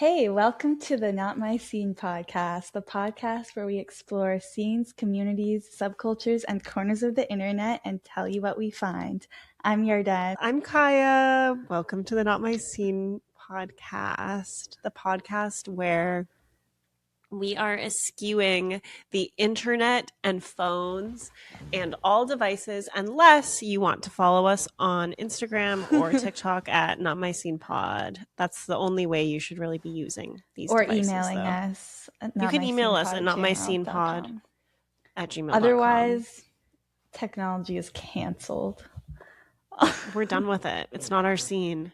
Hey, welcome to the Not My Scene podcast, the podcast where we explore scenes, communities, subcultures, and corners of the internet and tell you what we find. I'm Yarden. I'm Kaya. Welcome to the Not My Scene podcast, the podcast where we are eschewing the internet and phones and all devices unless you want to follow us on Instagram or TikTok at Not My Scene Pod. That's the only way you should really be using these Or devices, emailing though. us at You can email us at notmyscenepod@gmail.com. notmyscenepod@gmail.com. Otherwise, technology is canceled. We're done with it. It's not our scene.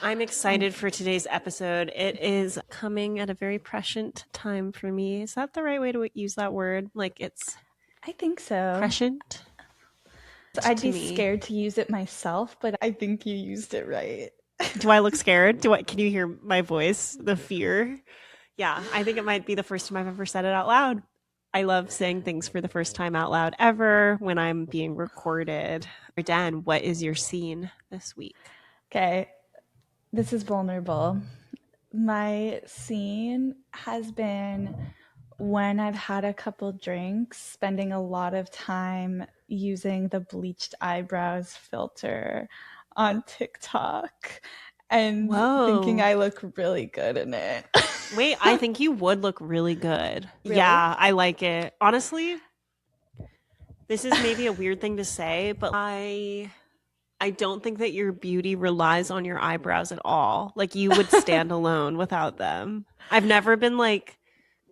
I'm excited for today's episode. It is coming at a very prescient time for me. Is that the right way to use that word? Like it's I think so. prescient? I'd be scared to use it myself, but I think you used it right. Do I look scared? Can you hear my voice? The fear? Yeah, I think it might be the first time I've ever said it out loud. I love saying things for the first time out loud ever when I'm being recorded. Dan, what is your scene this week? Okay. This is vulnerable. My scene has been when I've had a couple drinks, spending a lot of time using the bleached eyebrows filter on TikTok and thinking I look really good in it. Wait, I think you would look really good. Really? Yeah, I like it. Honestly, this is maybe a weird thing to say, but I don't think that your beauty relies on your eyebrows at all. Like you would stand alone without them. I've never been like,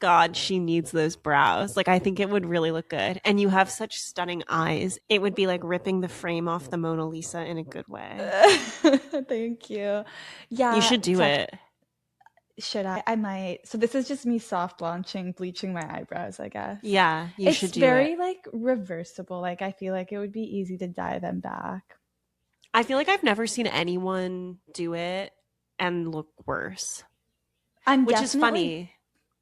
God, she needs those brows. Like I think it would really look good. And you have such stunning eyes. It would be like ripping the frame off the Mona Lisa in a good way. Thank you. Yeah. You should do it. Should I? I might. So this is just me soft launching, bleaching my eyebrows, I guess. Yeah, you should do it. It's very like reversible. Like I feel like it would be easy to dye them back. I feel like I've never seen anyone do it and look worse. Which is funny.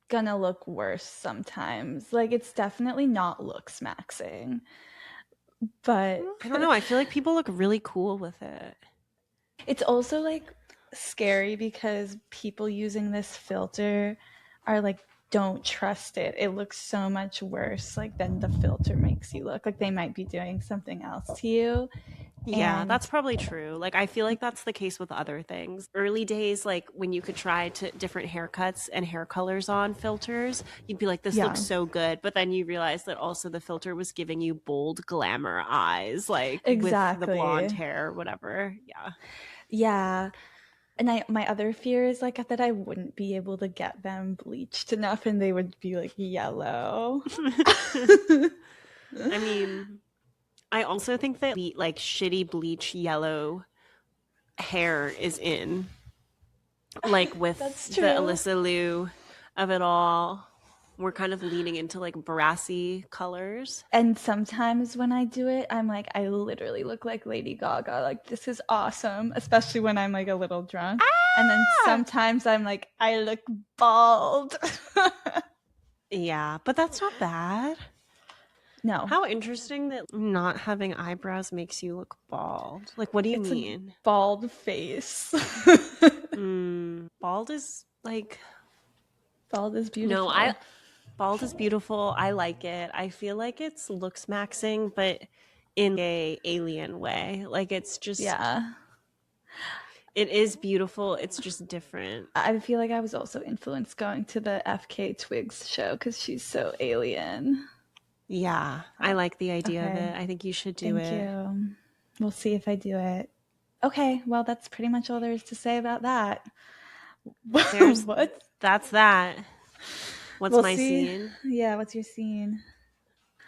Gonna look worse sometimes. Like it's definitely not looks maxing. But I don't know. I feel like people look really cool with it. It's also like scary because people using this filter are like, don't trust it. It looks so much worse like than the filter makes you look. Like they might be doing something else to you. Yeah, that's probably true. Like I feel like that's the case with other things. Early days, like when you could try to different haircuts and hair colors on filters, you'd be like, this looks so good. But then you realize that also the filter was giving you bold glamour eyes, like with the blonde hair or whatever. Yeah. Yeah. And my other fear is like that I wouldn't be able to get them bleached enough and they would be like yellow. I mean, I also think that like shitty bleach yellow hair is in. Like with the Alyssa Liu of it all. We're kind of leaning into like brassy colors. And sometimes when I do it, I'm like, I literally look like Lady Gaga. Like, this is awesome, especially when I'm like a little drunk. And then sometimes I'm like, I look bald. Yeah, but that's not bad. No. How interesting that not having eyebrows makes you look bald. Like, what do you mean? A bald face. Bald is like... Bald is beautiful. No, bald is beautiful. I like it. I feel like it's looks maxing, but in a alien way. Like it's just... Yeah. It is beautiful. It's just different. I feel like I was also influenced going to the FK Twigs show because she's so alien. Yeah, I like the idea of it. I think you should do it. Thank you. We'll see if I do it. Okay, well, that's pretty much all there is to say about that. What? That's that. What's my scene? Yeah, what's your scene?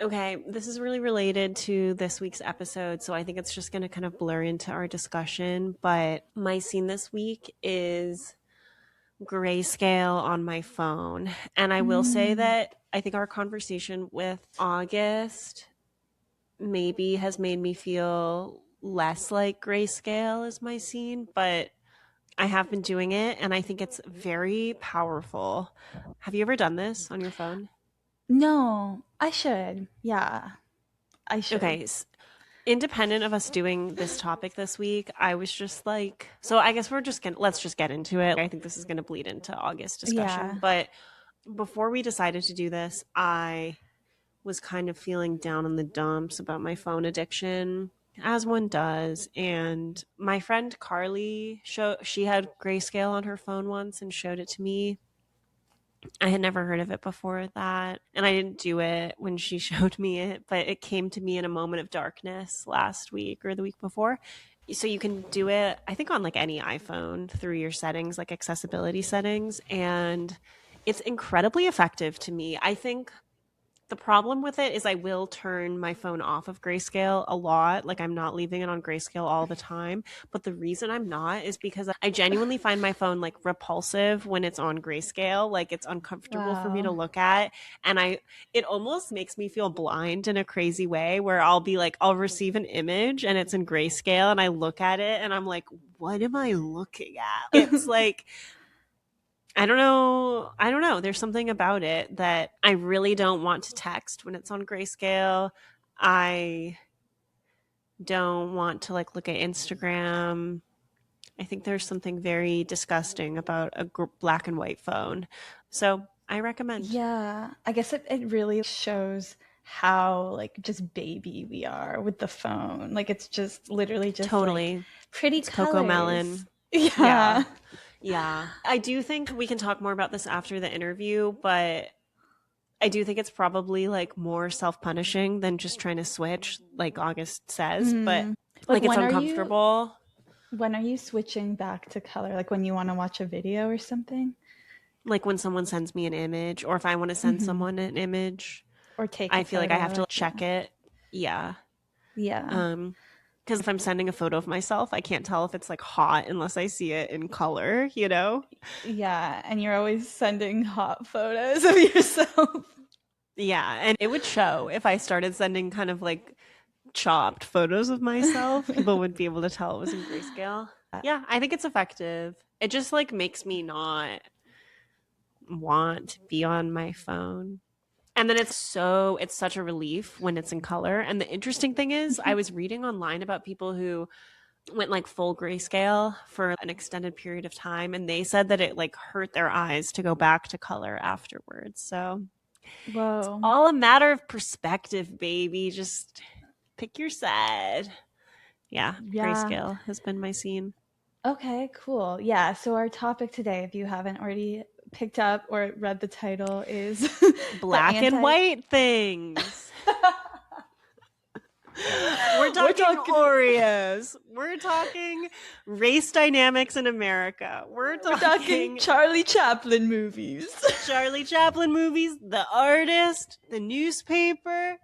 Okay, this is really related to this week's episode, so I think it's just going to kind of blur into our discussion. But my scene this week is grayscale on my phone. And I will say that I think our conversation with August maybe has made me feel less like grayscale is my scene, but I have been doing it and I think it's very powerful. Have you ever done this on your phone? No, I should. Yeah, I should. Okay. independent of us doing this topic this week, I was just like, so I guess let's just get into it. I think this is gonna bleed into August discussion. Yeah. But before we decided to do this, I was kind of feeling down in the dumps about my phone addiction, as one does. And my friend Carly she had grayscale on her phone once and showed it to me. I had never heard of it before that, and I didn't do it when she showed me it, but it came to me in a moment of darkness last week or the week before. So you can do it, I think, on like any iPhone through your settings, like accessibility settings, and it's incredibly effective to me. I think the problem with it is I will turn my phone off of grayscale a lot. Like I'm not leaving it on grayscale all the time. But the reason I'm not is because I genuinely find my phone like repulsive when it's on grayscale. Like it's uncomfortable for me to Wow. look at. And it almost makes me feel blind in a crazy way where I'll be like, I'll receive an image and it's in grayscale and I look at it and I'm like, what am I looking at? It's like, I don't know. I don't know. There's something about it that I really don't want to text when it's on grayscale. I don't want to like look at Instagram. I think there's something very disgusting about a black and white phone. So I recommend. Yeah, I guess it really shows how like just baby we are with the phone. Like it's just literally just like Totally. pretty It's Coco colors. Melon. Yeah. Yeah. Yeah. I do think we can talk more about this after the interview, but I do think it's probably like more self punishing than just trying to switch, like August says, but Mm. Like like it's uncomfortable. when are you switching back to color? Like when you want to watch a video or something? Like when someone sends me an image, or if I want to send Hmm. someone an image, Or take a I feel like I have photo. to Yeah. check it. Yeah. Yeah. Um, because if I'm sending a photo of myself, I can't tell if it's like hot unless I see it in color, you know? Yeah, and you're always sending hot photos of yourself. Yeah. And it would show if I started sending kind of like chopped photos of myself, people would be able to tell it was in grayscale. Yeah, I think it's effective. It just like makes me not want to be on my phone. And then it's such a relief when it's in color. And the interesting thing is, I was reading online about people who went like full grayscale for an extended period of time, and they said that it like hurt their eyes to go back to color afterwards. So it's Whoa. all a matter of perspective, baby. Just pick your side. Yeah, Yeah. grayscale has been my scene. Okay, cool. Yeah, so our topic today, if you haven't already picked up or read the title, is the Black and anti. white things. We're We're talking talking Oreos. We're talking race dynamics in America. We're we're talking talking Charlie Chaplin movies. Charlie Chaplin movies, The Artist, the newspaper,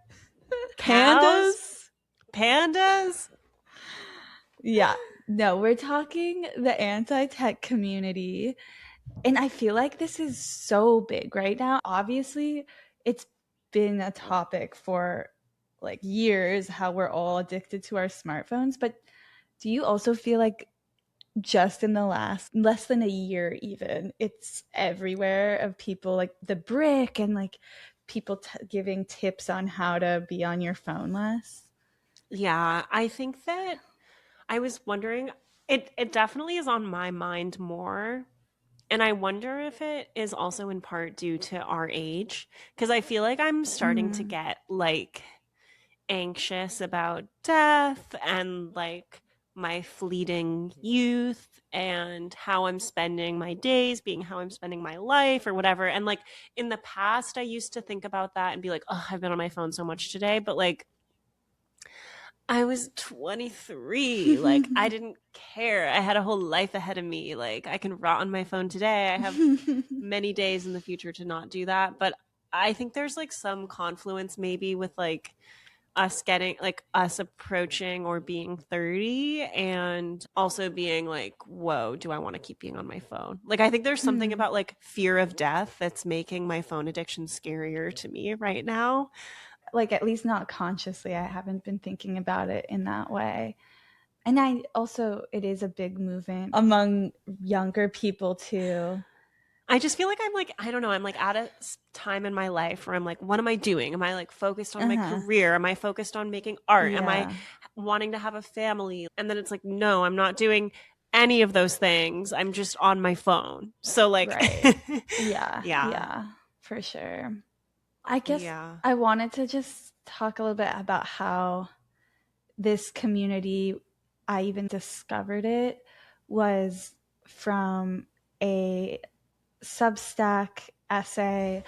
cows, Pandas? pandas. Yeah. No, we're talking the anti-tech community. And I feel like this is so big right now. Obviously, it's been a topic for like years how we're all addicted to our smartphones, but do you also feel like just in the last less than a year even it's everywhere of people like the brick and like people giving tips on how to be on your phone less? Yeah, I think that I was wondering it definitely is on my mind more. And I wonder if it is also in part due to our age because I feel like I'm starting to Mm. get like anxious about death and like my fleeting youth and how I'm spending my days, being how I'm spending my life or whatever. And like in the past, I used to think about that and be like, oh, I've been on my phone so much today. But like, I was 23. Like, I didn't care. I had a whole life ahead of me. Like, I can rot on my phone today. I have many days in the future to not do that. But I think there's like some confluence maybe with like us approaching or being 30 and also being like, whoa, do I want to keep being on my phone? Like, I think there's something Mm. about like fear of death that's making my phone addiction scarier to me right now. Like at least not consciously, I haven't been thinking about it in that way. And I also, it is a big movement among younger people too. I just feel like I'm like, I don't know, I'm like at a time in my life where I'm like, what am I doing? Am I like focused on my Uh-huh. career? Am I focused on making art? Am I Yeah. wanting to have a family? And then it's like, no, I'm not doing any of those things. I'm just on my phone. So like, Right. Yeah. yeah, Yeah. For sure. I guess yeah. I wanted to just talk a little bit about how this community, I even discovered it, was from a Substack essay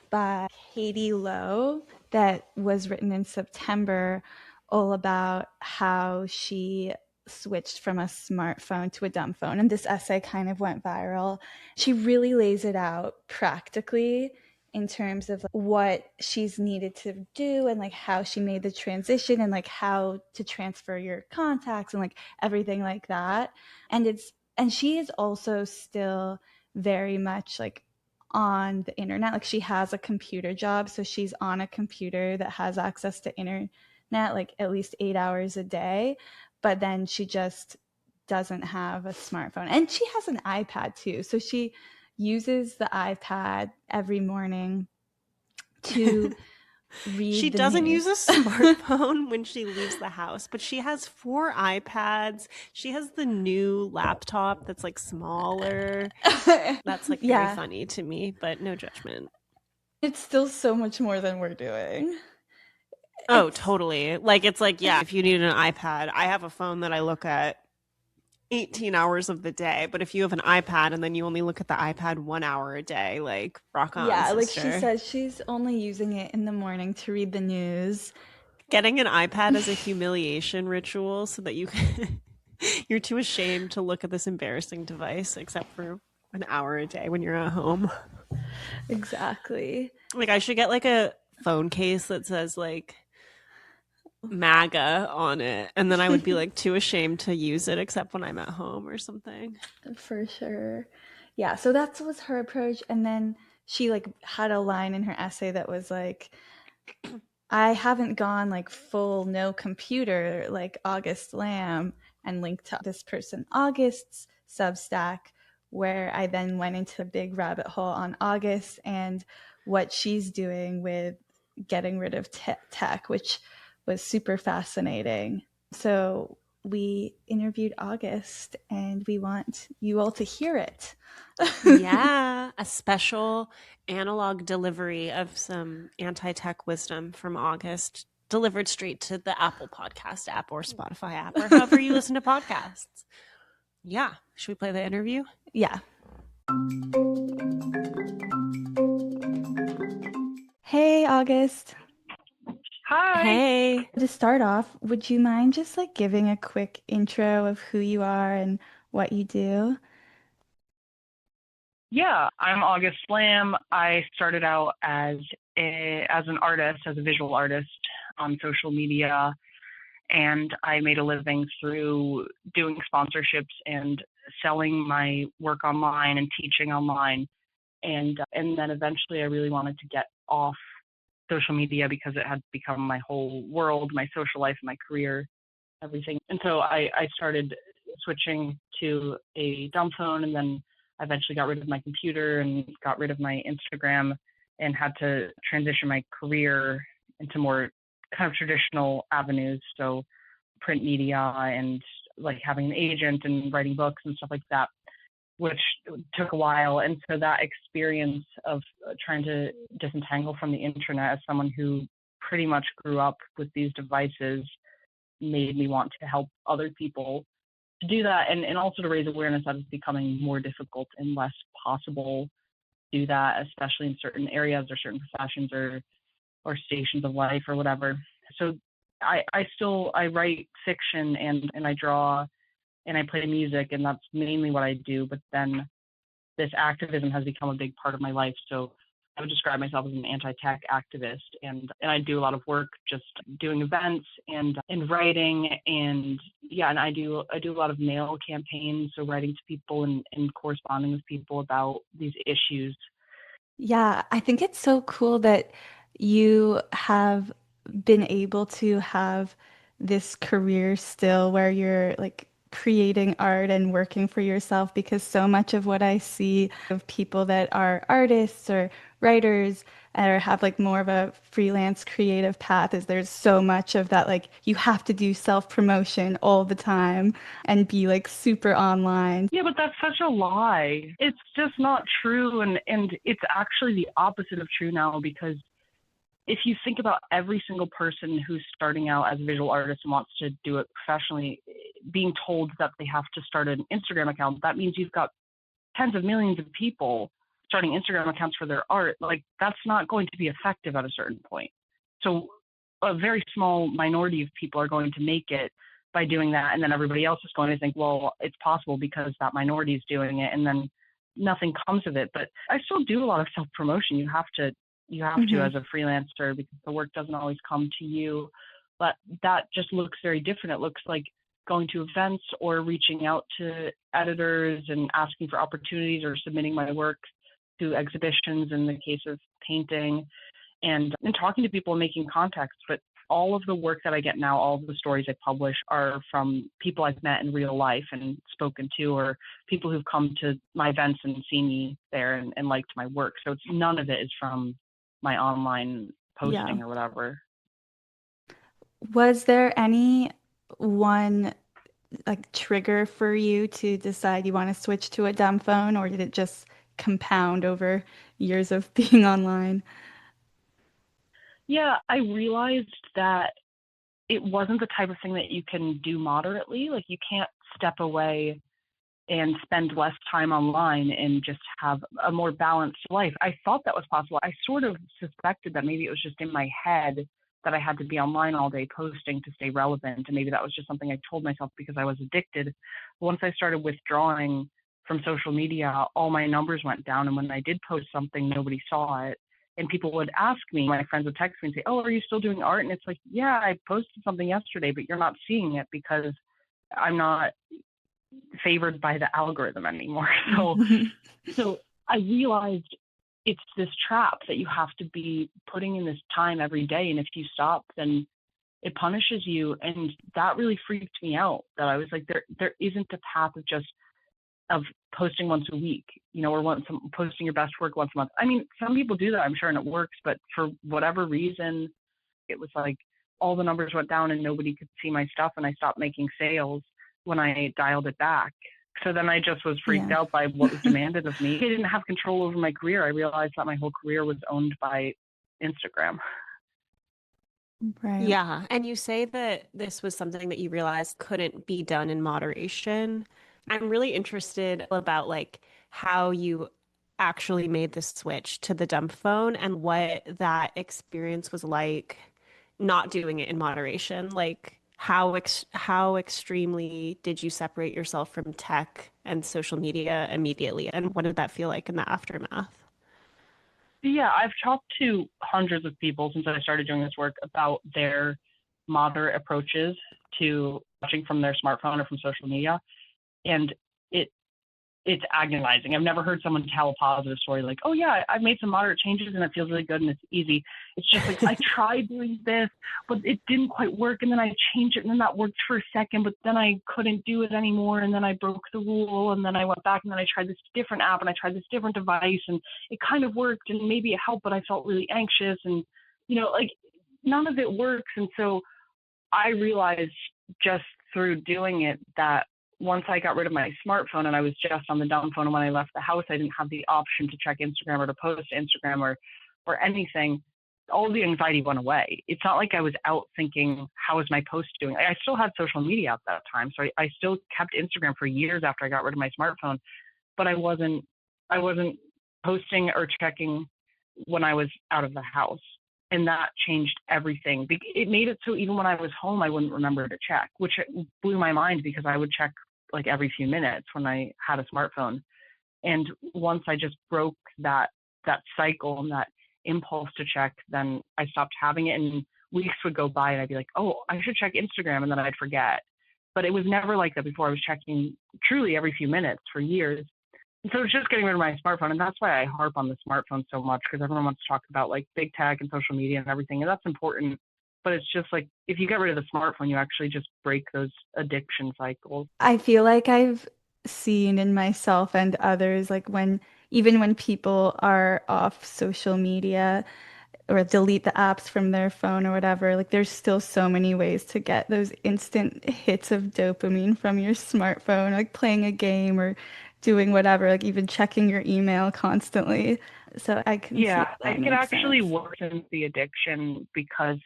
by Katie Lowe that was written in September, all about how she switched from a smartphone to a dumb phone. And this essay kind of went viral. She really lays it out practically in terms of what she's needed to do and like how she made the transition and like how to transfer your contacts and like everything like that. And she is also still very much like on the internet. Like she has a computer job, so she's on a computer that has access to internet like at least 8 hours a day. But then she just doesn't have a smartphone. And she has an iPad too. So she uses the iPad every morning to She read the doesn't use a news. smartphone when she leaves the house, but she has four iPads. She has the new laptop that's like smaller. That's like very Yeah, funny to me, but no judgment. it's still so much more than we're doing. Oh, It's totally. Like it's like, yeah, if you need an iPad, I have a phone that I look at 18 hours of the day, but if you have an iPad and then you only look at the iPad 1 hour a day, like rock on, Yeah, like she sister. says she's only using it in the morning to read the news. Getting an iPad as a humiliation ritual so that you're too ashamed to look at this embarrassing device except for an hour a day when you're at home. Exactly. Like I should get like a phone case that says like MAGA on it, and then I would be like too ashamed to use it except when I'm at home or something. For sure. Yeah, so that was her approach. And then she like had a line in her essay that was like, I haven't gone like full no computer like August Lamm, and linked to this person August's Substack, where I then went into a big rabbit hole on August and what she's doing with getting rid of tech, which was super fascinating. So we interviewed August and we want you all to hear it. Yeah, a special analog delivery of some anti tech wisdom from August, delivered straight to the Apple Podcast app or Spotify app or however you listen to podcasts. Yeah. Should we play the interview? Yeah. Hey, August. Hi. Hey. To start off, would you mind just like giving a quick intro of who you are and what you do? Yeah, I'm August Lamm. I started out as an artist, as a visual artist on social media, and I made a living through doing sponsorships and selling my work online and teaching online. And then eventually I really wanted to get off social media because it had become my whole world, my social life, my career, everything. And so I started switching to a dumb phone, and then I eventually got rid of my computer and got rid of my Instagram and had to transition my career into more kind of traditional avenues. So print media and like having an agent and writing books and stuff like that, which took a while. And so that experience of trying to disentangle from the internet as someone who pretty much grew up with these devices made me want to help other people to do that, and also to raise awareness that it's becoming more difficult and less possible to do that, especially in certain areas or certain professions or stations of life or whatever. So I write fiction and I draw and I play music, and that's mainly what I do. But then this activism has become a big part of my life. So I would describe myself as an anti-tech activist, and I do a lot of work just doing events and writing, and yeah, and I do a lot of mail campaigns, so writing to people and corresponding with people about these issues. Yeah, I think it's so cool that you have been able to have this career still where you're like creating art and working for yourself, because so much of what I see of people that are artists or writers or have like more of a freelance creative path is there's so much of that, like you have to do self-promotion all the time and be like super online. Yeah, but that's such a lie. It's just not true. And it's actually the opposite of true now, because if you think about every single person who's starting out as a visual artist and wants to do it professionally, being told that they have to start an Instagram account, that means you've got tens of millions of people starting Instagram accounts for their art. Like, that's not going to be effective at a certain point. So a very small minority of people are going to make it by doing that. And then everybody else is going to think, well, it's possible because that minority is doing it. And then nothing comes of it. But I still do a lot of self-promotion. You have to as a freelancer, because the work doesn't always come to you. But that just looks very different. It looks like going to events or reaching out to editors and asking for opportunities, or submitting my work to exhibitions in the case of painting, and talking to people and making contacts. But all of the work that I get now, all of the stories I publish, are from people I've met in real life and spoken to, or people who've come to my events and seen me there and liked my work. So it's none of it is from my online Yeah. posting or whatever. Was there any one like trigger for you to decide you want to switch to a dumb phone, or did it just compound over years of being online? Yeah, I realized that it wasn't the type of thing that you can do moderately. Like, you can't step away and spend less time online and just have a more balanced life. I thought that was possible. I sort of suspected that maybe it was just in my head that I had to be online all day posting to stay relevant. And maybe that was just something I told myself because I was addicted. Once I started withdrawing from social media, all my numbers went down. And when I did post something, nobody saw it. And people would ask me, my friends would text me and say, "Oh, are you still doing art?" And it's like, yeah, I posted something yesterday, but you're not seeing it because I'm not favored by the algorithm anymore. So I realized it's this trap that you have to be putting in this time every day. And if you stop, then it punishes you. And that really freaked me out, that I was like, there isn't a path of just of posting once a week, or posting your best work once a month. I mean, some people do that, I'm sure, and it works, but for whatever reason, it was like all the numbers went down and nobody could see my stuff, and I stopped making sales when I dialed it back. So then I just was freaked Yeah. out by what was demanded of me. I didn't have control over my career. I realized that my whole career was owned by Instagram. Right. Yeah. And you say that this was something that you realized couldn't be done in moderation. I'm really interested about like how you actually made the switch to the dumb phone and what that experience was like not doing it in moderation. Like how extremely did you separate yourself from tech and social media immediately? And what did that feel like in the aftermath? Yeah, I've talked to hundreds of people since I started doing this work about their moderate approaches to watching from their smartphone or from social media. And it it's agonizing. I've never heard someone tell a positive story like, "Oh yeah, I've made some moderate changes and it feels really good and it's easy." It's just like, I tried doing this, but it didn't quite work, and then I changed it, and then that worked for a second, but then I couldn't do it anymore, and then I broke the rule, and then I went back, and then I tried this different app, and I tried this different device, and it kind of worked, and maybe it helped, but I felt really anxious, and like, none of it works. And so I realized just through doing it that once I got rid of my smartphone and I was just on the dumb phone, and when I left the house, I didn't have the option to check Instagram or to post to Instagram or anything. All the anxiety went away. It's not like I was out thinking, how is my post doing? I still had social media at that time. So I still kept Instagram for years after I got rid of my smartphone, but I wasn't posting or checking when I was out of the house. And that changed everything. It made it so even when I was home, I wouldn't remember to check, which blew my mind because I would check like every few minutes when I had a smartphone. And once I just broke that cycle and that impulse to check, then I stopped having it. And weeks would go by and I'd be like, "Oh, I should check Instagram," and then I'd forget. But it was never like that before. I was checking truly every few minutes for years. So it's just getting rid of my smartphone, and that's why I harp on the smartphone so much, because everyone wants to talk about like big tech and social media and everything, and that's important. But it's just like if you get rid of the smartphone, you actually just break those addiction cycles. I feel like I've seen in myself and others, like even when people are off social media or delete the apps from their phone or whatever, like there's still so many ways to get those instant hits of dopamine from your smartphone, like playing a game or doing whatever, like even checking your email constantly. So I can see Yeah, how I that think it makes actually sense. worsens the addiction because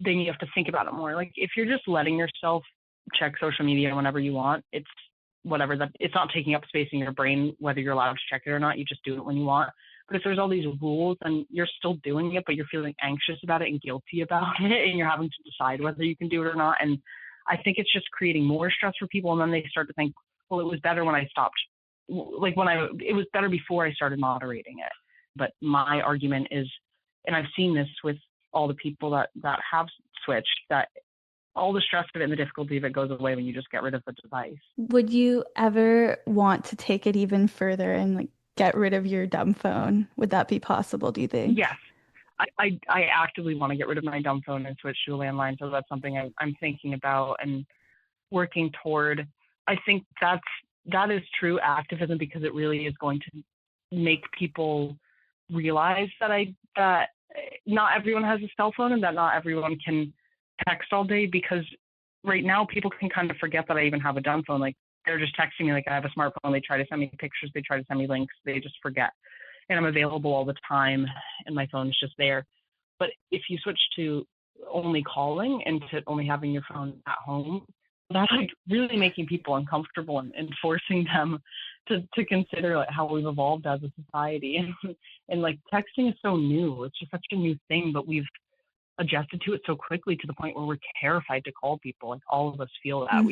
then you have to think about it more. Like if you're just letting yourself check social media whenever you want, it's whatever that it's not taking up space in your brain whether you're allowed to check it or not. You just do it when you want. But if there's all these rules and you're still doing it, but you're feeling anxious about it and guilty about it, and you're having to decide whether you can do it or not, and I think it's just creating more stress for people. And then they start to think, well, it was better when I stopped. Like it was better before I started moderating it. But my argument is, and I've seen this with all the people that have switched, that all the stress of it and the difficulty of it goes away when you just get rid of the device. Would you ever want to take it even further and like get rid of your dumb phone? Would that be possible, do you think? Yes, I actively want to get rid of my dumb phone and switch to a landline. So that's something I'm thinking about and working toward. I think that is true activism because it really is going to make people realize that not everyone has a cell phone and that not everyone can text all day, because right now people can kind of forget that I even have a dumb phone. Like they're just texting me like I have a smartphone. They try to send me pictures. They try to send me links. They just forget. And I'm available all the time and my phone is just there. But if you switch to only calling and to only having your phone at home, that's like really making people uncomfortable and forcing them to consider like how we've evolved as a society. And like texting is so new. It's just such a new thing, but we've adjusted to it so quickly to the point where we're terrified to call people. Like all of us feel that.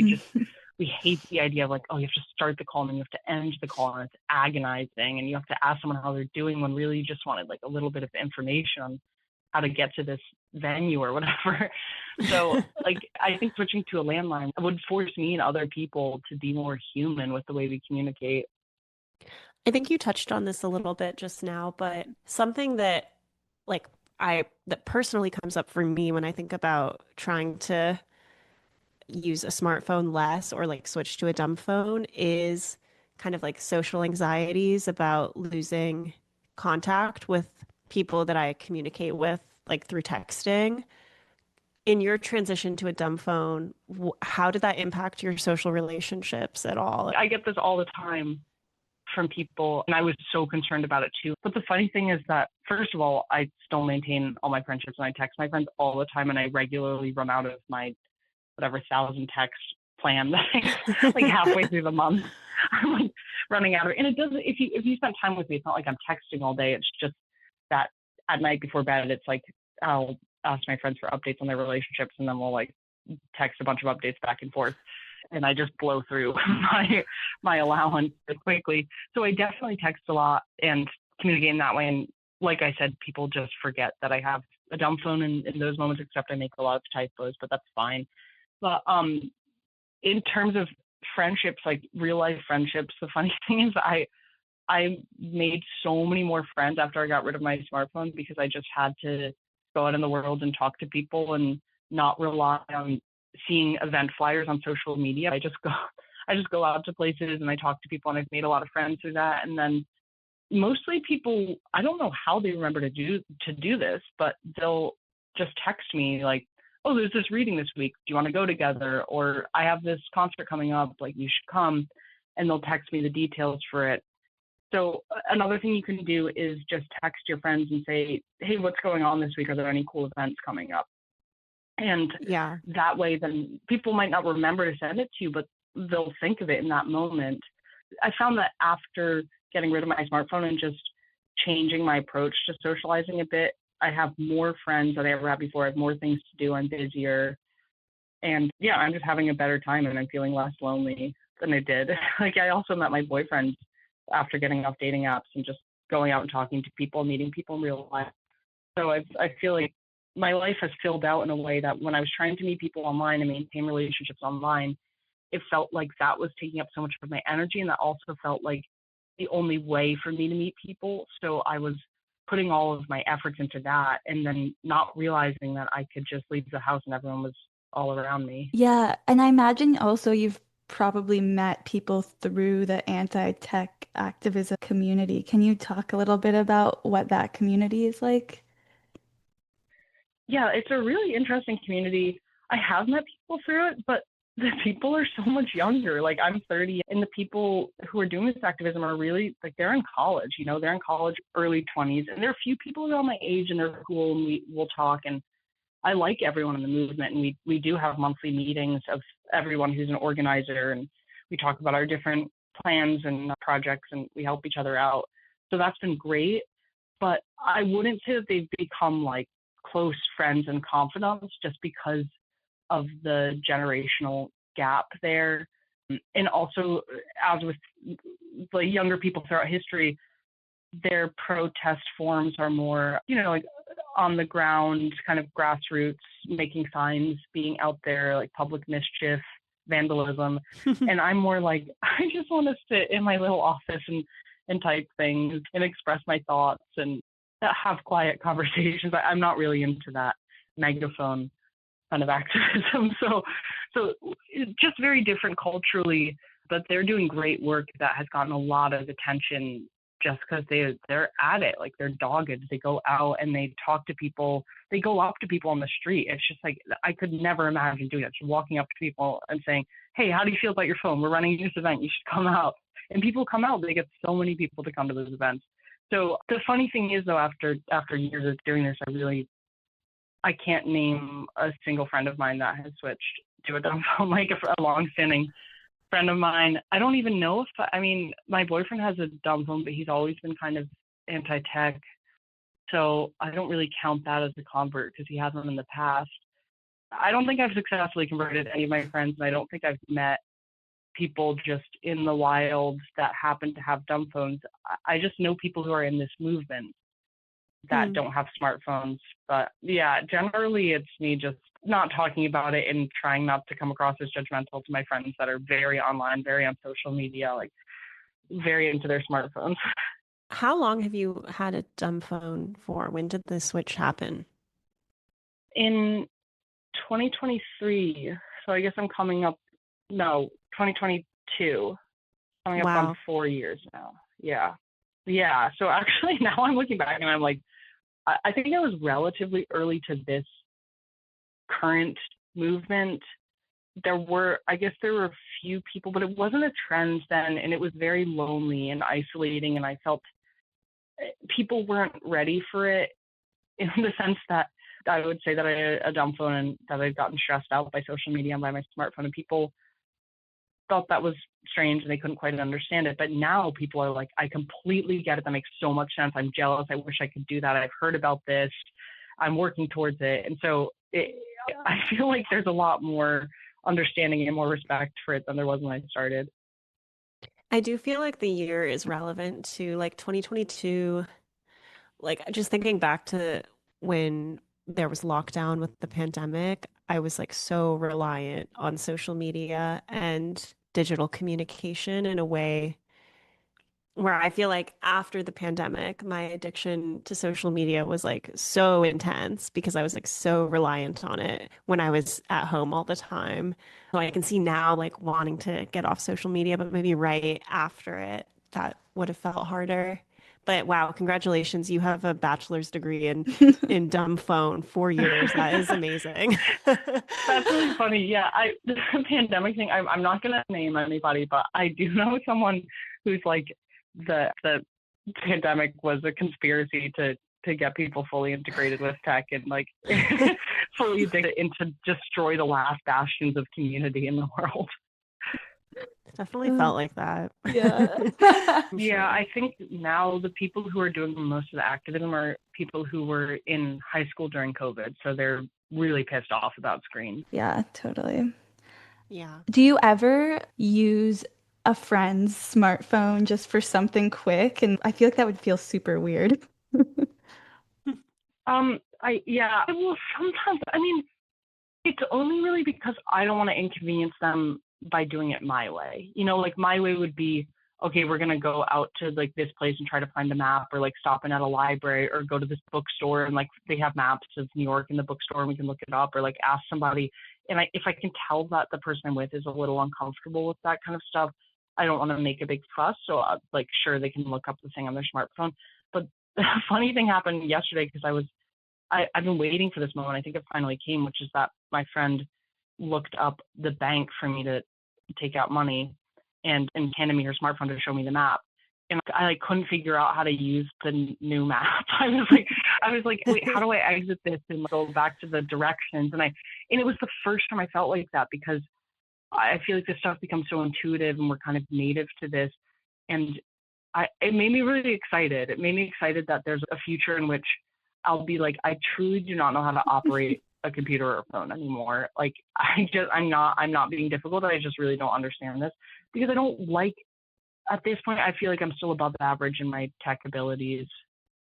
We hate the idea of like, oh, you have to start the call and then you have to end the call and it's agonizing and you have to ask someone how they're doing when really you just wanted like a little bit of information on how to get to this venue or whatever. So like I think switching to a landline would force me and other people to be more human with the way we communicate. I think you touched on this a little bit just now, but something that like that personally comes up for me when I think about trying to use a smartphone less or like switch to a dumb phone is kind of like social anxieties about losing contact with people that I communicate with like through texting. In your transition to a dumb phone, how did that impact your social relationships at all? I get this all the time from people, and I was so concerned about it too. But the funny thing is that, first of all, I still maintain all my friendships and I text my friends all the time, and I regularly run out of my whatever 1,000 text plan that like halfway through the month. I'm like running out of it. And it doesn't, if you spend time with me, it's not like I'm texting all day. It's just that at night before bed, it's like I'll ask my friends for updates on their relationships, and then we'll like text a bunch of updates back and forth. And I just blow through my allowance quickly. So I definitely text a lot and communicate in that way. And like I said, people just forget that I have a dumb phone in those moments, except I make a lot of typos, but that's fine. But in terms of friendships, like real life friendships, the funny thing is I made so many more friends after I got rid of my smartphone because I just had to go out in the world and talk to people and not rely on seeing event flyers on social media. I just go out to places and I talk to people, and I've made a lot of friends through that. And then mostly people, I don't know how they remember to do this, but they'll just text me like, oh, there's this reading this week. Do you want to go together? Or I have this concert coming up, like you should come. And they'll text me the details for it. So another thing you can do is just text your friends and say, hey, what's going on this week? Are there any cool events coming up? And Yeah. that way, then people might not remember to send it to you, but they'll think of it in that moment. I found that after getting rid of my smartphone and just changing my approach to socializing a bit, I have more friends than I ever had before. I have more things to do. I'm busier. And yeah, I'm just having a better time and I'm feeling less lonely than I did. Like I also met my boyfriend after getting off dating apps and just going out and talking to people, meeting people in real life. So I feel like my life has filled out in a way that when I was trying to meet people online and maintain relationships online, it felt like that was taking up so much of my energy. And that also felt like the only way for me to meet people. So I was putting all of my efforts into that and then not realizing that I could just leave the house and everyone was all around me. Yeah, and I imagine also you've probably met people through the anti-tech activism community. Can you talk a little bit about what that community is like? Yeah, it's a really interesting community. I have met people through it, but the people are so much younger. Like I'm 30, and the people who are doing this activism are really like they're in college. They're in college, early 20s, and there are a few people around my age, and they're cool, and we'll talk. And I like everyone in the movement, and we do have monthly meetings of everyone who's an organizer, and we talk about our different plans and projects, and we help each other out. So that's been great, but I wouldn't say that they've become like close friends and confidants just because of the generational gap there. And also, as with the younger people throughout history, their protest forms are more, like on the ground, kind of grassroots, making signs, being out there, like public mischief, vandalism. And I'm more like, I just want to sit in my little office and type things and express my thoughts and have quiet conversations. I'm not really into that megaphone kind of activism. So just very different culturally, but they're doing great work that has gotten a lot of attention just because they're at it. Like they're dogged. They go out and they talk to people. They go up to people on the street. It's just like, I could never imagine doing that. Just walking up to people and saying, hey, how do you feel about your phone? We're running this event. You should come out. And people come out. They get so many people to come to those events. So the funny thing is, though, after years of doing this, I can't name a single friend of mine that has switched to a dumb phone, like a long-standing friend of mine. I don't even know my boyfriend has a dumb phone, but he's always been kind of anti-tech. So I don't really count that as a convert because he has them in the past. I don't think I've successfully converted any of my friends, and I don't think I've met people just in the wild that happen to have dumb phones. I just know people who are in this movement that don't have smartphones. But yeah, generally it's me just not talking about it and trying not to come across as judgmental to my friends that are very online, very on social media, like very into their smartphones. How long have you had a dumb phone for? When did the switch happen? In 2023, so I guess I'm coming up, no, 2022, coming up on Wow. 4 years now. Yeah. Yeah. So actually now I'm looking back and I'm like, I think I was relatively early to this current movement. I guess there were a few people, but it wasn't a trend then, and it was very lonely and isolating, and I felt people weren't ready for it in the sense that I would say that I had a dumb phone and that I'd gotten stressed out by social media and by my smartphone, and people thought that was strange and they couldn't quite understand it. But now people are like, I completely get it. That makes so much sense. I'm jealous. I wish I could do that. I've heard about this. I'm working towards it. And so I feel like there's a lot more understanding and more respect for it than there was when I started. I do feel like the year is relevant to like 2022. Like just thinking back to when there was lockdown with the pandemic, I was like so reliant on social media and digital communication in a way where I feel like after the pandemic, my addiction to social media was like so intense because I was like so reliant on it when I was at home all the time. So I can see now like wanting to get off social media, but maybe right after it, that would have felt harder. But wow, congratulations. You have a bachelor's degree in dumb phone, 4 years. That is amazing. That's really funny. Yeah, the pandemic thing, I'm not going to name anybody, but I do know someone who's like, the pandemic was a conspiracy to get people fully integrated with tech and like fully addicted and to destroy the last bastions of community in the world. Definitely felt like that. Yeah. I'm Yeah, sure. I think now the people who are doing most of the activism are people who were in high school during COVID. So they're really pissed off about screens. Yeah, totally. Yeah. Do you ever use a friend's smartphone just for something quick? And I feel like that would feel super weird. I will sometimes, it's only really because I don't want to inconvenience them by doing it my way. Like my way would be, okay, we're gonna go out to like this place and try to find a map, or like stop in at a library, or go to this bookstore and like they have maps of New York in the bookstore and we can look it up, or like ask somebody. And if I can tell that the person I'm with is a little uncomfortable with that kind of stuff, I don't want to make a big fuss. So like, sure, they can look up the thing on their smartphone. But the funny thing happened yesterday because I've been waiting for this moment. I think it finally came, which is that my friend looked up the bank for me to take out money, and handed me her smartphone to show me the map. And I like couldn't figure out how to use the new map. I was like, wait, how do I exit this and go back to the directions? And it was the first time I felt like that, because I feel like this stuff becomes so intuitive and we're kind of native to this. And it made me really excited. It made me excited that there's a future in which I'll be like, I truly do not know how to operate a computer or a phone anymore. Like I'm not being difficult. I just really don't understand this, because I don't like, at this point, I feel like I'm still above average in my tech abilities,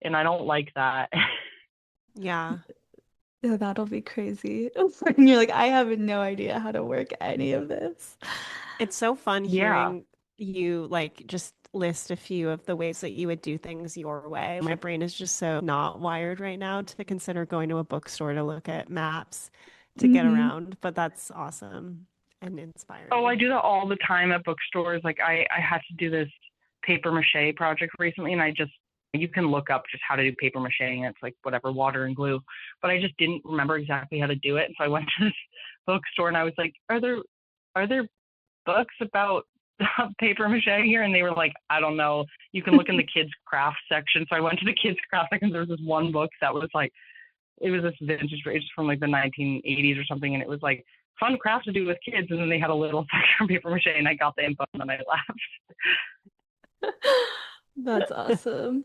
and I don't like that. Yeah. Yeah, that'll be crazy. And you're like, I have no idea how to work any of this. It's so fun Yeah. hearing you like just list a few of the ways that you would do things your way. My brain is just so not wired right now to consider going to a bookstore to look at maps to get Hmm. around, but that's awesome and Oh, I inspiring. do that all the time at bookstores. Like I had to do this paper mache project recently, and you can look up just how to do paper mache, and it's like whatever, water and glue. But I just didn't remember exactly how to do it. And so I went to this bookstore and I was like, are there books about paper mache here? And they were like, I don't know. You can look in the kids craft section. So I went to the kids craft section. There was this one book that was like, it was this vintage, it's from like the 1980s or something, and it was like fun craft to do with kids. And then they had a little section of paper mache, and I got the info, and then I left. That's awesome.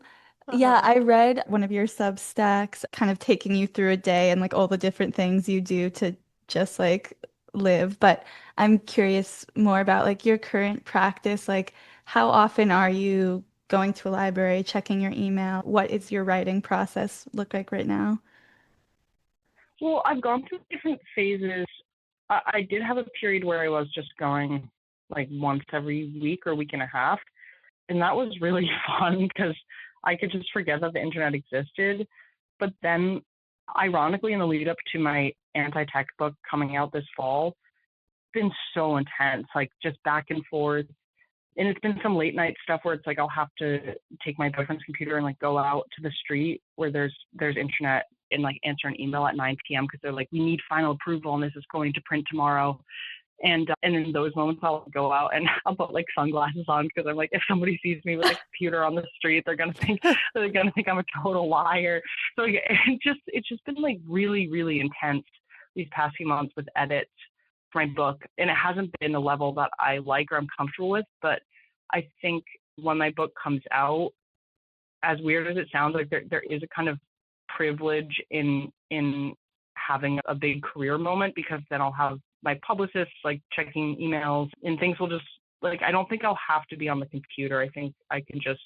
Yeah, Uh-huh. I read one of your Substacks, kind of taking you through a day and like all the different things you do to just like live. But I'm curious more about like your current practice. Like, how often are you going to a library, checking your email? What is your writing process look like right now? Well, I've gone through different phases. I did have a period where I was just going like once every week or week and a half, and that was really fun because I could just forget that the internet existed. But then, ironically, in the lead up to my anti-tech book coming out this fall, it's been so intense, like just back and forth. And it's been some late night stuff where it's like I'll have to take my boyfriend's computer and like go out to the street where there's internet, and like answer an email at 9 p.m. because they're like, we need final approval and this is going to print tomorrow. And in those moments, I'll go out and I'll put like sunglasses on, because I'm like, if somebody sees me with a computer on the street, they're gonna think I'm a total liar. So yeah, it's just been like really really intense these past few months with edits for my book, and it hasn't been a level that I like or I'm comfortable with. But I think when my book comes out, as weird as it sounds, like there is a kind of privilege in having a big career moment, because then I'll have my publicist like checking emails, and things will just, like, I don't think I'll have to be on the computer. I think I can just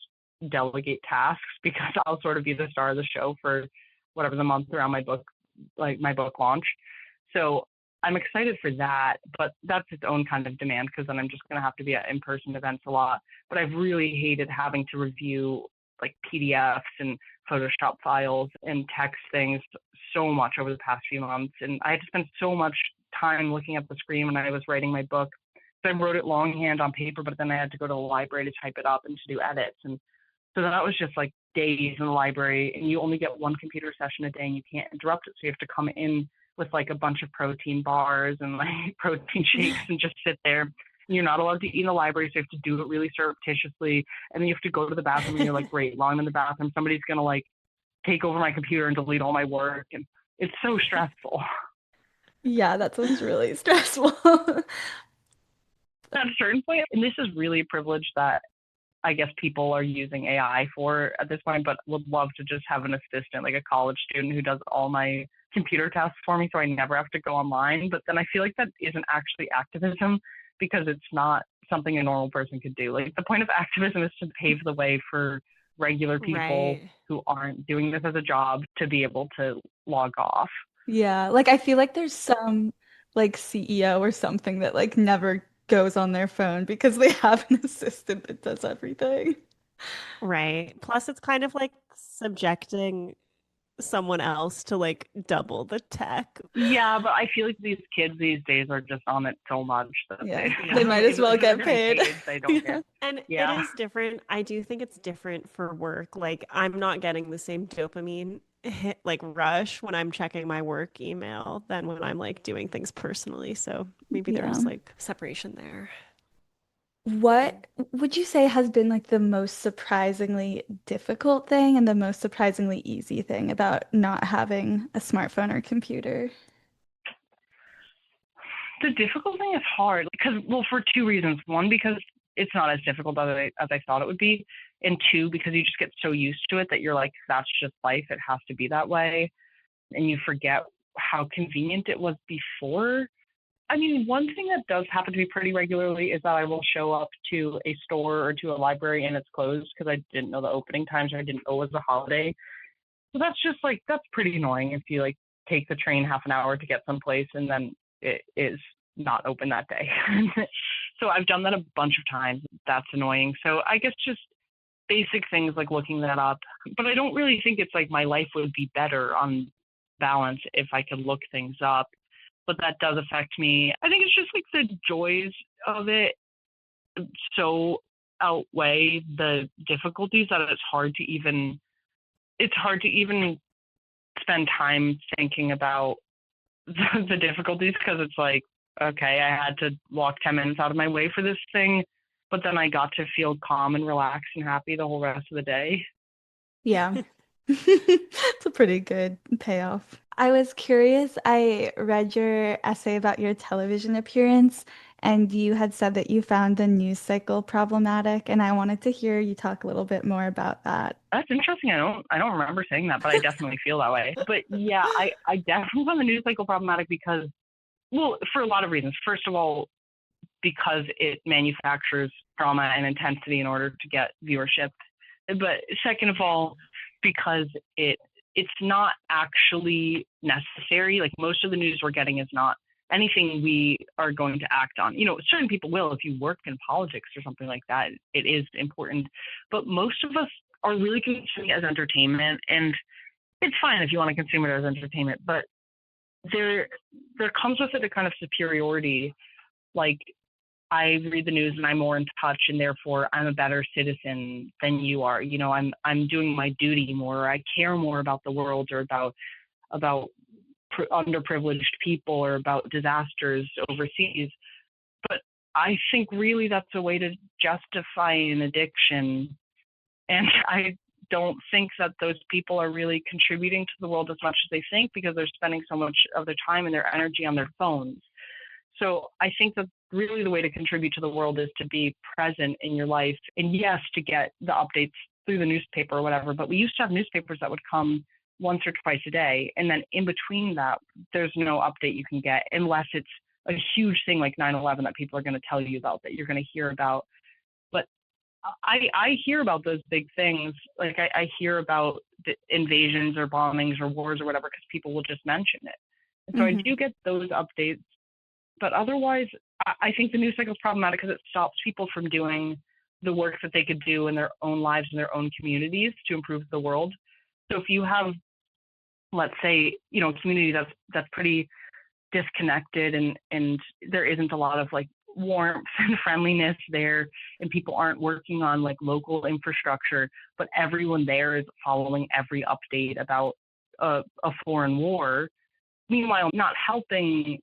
delegate tasks because I'll sort of be the star of the show for whatever the month around my book, like my book launch. So I'm excited for that, but that's its own kind of demand, because then I'm just going to have to be at in-person events a lot. But I've really hated having to review like PDFs and Photoshop files and text things so much over the past few months. And I had to spend so much time looking at the screen when I was writing my book. So I wrote it longhand on paper, but then I had to go to the library to type it up and to do edits. And so that was just like days in the library, and you only get one computer session a day and you can't interrupt it. So you have to come in with like a bunch of protein bars and like protein shakes and just sit there. You're not allowed to eat in the library, so you have to do it really surreptitiously. And then you have to go to the bathroom, and you're like, great, while I'm in the bathroom, somebody's gonna like take over my computer and delete all my work. And it's so stressful. Yeah, that sounds really stressful. At a certain point, and this is really a privilege that I guess people are using AI for at this point, but would love to just have an assistant, like a college student who does all my computer tasks for me, so I never have to go online. But then I feel like that isn't actually activism, because it's not something a normal person could do. Like the point of activism is to pave the way for regular people Right. who aren't doing this as a job to be able to log off. Yeah, like I feel like there's some like CEO or something that like never goes on their phone because they have an assistant that does everything. Right. Plus, it's kind of like subjecting someone else to like double the tech. Yeah, but I feel like these kids these days are just on it so much that Yeah, they Yeah. might as well if they're get getting paid. paid, they don't Yeah. care. And it Yeah. is different. I do think it's different for work. Like, I'm not getting the same dopamine hit, like rush when I'm checking my work email than when I'm like doing things personally. So maybe Yeah. there's like separation there. What would you say has been like the most surprisingly difficult thing and the most surprisingly easy thing about not having a smartphone or computer? The difficult thing is hard because, well, for two reasons. One, because it's not as difficult as I thought it would be. And two, because you just get so used to it that you're like, that's just life. It has to be that way. And you forget how convenient it was before. I mean, one thing that does happen to me pretty regularly is that I will show up to a store or to a library and it's closed because I didn't know the opening times or I didn't know it was a holiday. So that's just like, that's pretty annoying if you like take the train half an hour to get someplace and then it is not open that day. So I've done that a bunch of times. That's annoying. So I guess just basic things like looking that up. But I don't really think it's like my life would be better on balance if I could look things up. But that does affect me. I think it's just like the joys of it so outweigh the difficulties that it's hard to even spend time thinking about the difficulties because it's like, okay, I had to walk 10 minutes out of my way for this thing, but then I got to feel calm and relaxed and happy the whole rest of the day. Yeah. It's a pretty good payoff. I was curious. I read your essay about your television appearance, and you had said that you found the news cycle problematic, and I wanted to hear you talk a little bit more about that. That's interesting. I don't remember saying that, but I definitely feel that way. But yeah, I definitely find the news cycle problematic because, well, for a lot of reasons. First of all, because it manufactures drama and intensity in order to get viewership. But second of all, because it's not actually necessary. Like most of the news we're getting is not anything we are going to act on. You know, certain people will if you work in politics or something like that. It is important, but most of us are really consuming it as entertainment, and it's fine if you want to consume it as entertainment. But there there comes with it a kind of superiority, like I read the news and I'm more in touch and therefore I'm a better citizen than you are. You know, I'm doing my duty more. I care more about the world or about underprivileged people or about disasters overseas. But I think really that's a way to justify an addiction. And I don't think that those people are really contributing to the world as much as they think because they're spending so much of their time and their energy on their phones. So I think that really the way to contribute to the world is to be present in your life. And yes, to get the updates through the newspaper or whatever, but we used to have newspapers that would come once or twice a day. And then in between that, there's no update you can get unless it's a huge thing like 9/11 that people are going to tell you about, that you're going to hear about. But I hear about those big things. Like I hear about the invasions or bombings or wars or whatever because people will just mention it. And so I Hmm. do get those updates, but otherwise, I think the news cycle is problematic because it stops people from doing the work that they could do in their own lives and their own communities to improve the world. So if you have, let's say, you know, a community that's pretty disconnected and there isn't a lot of like warmth and friendliness there, and people aren't working on like local infrastructure, but everyone there is following every update about a foreign war, meanwhile not helping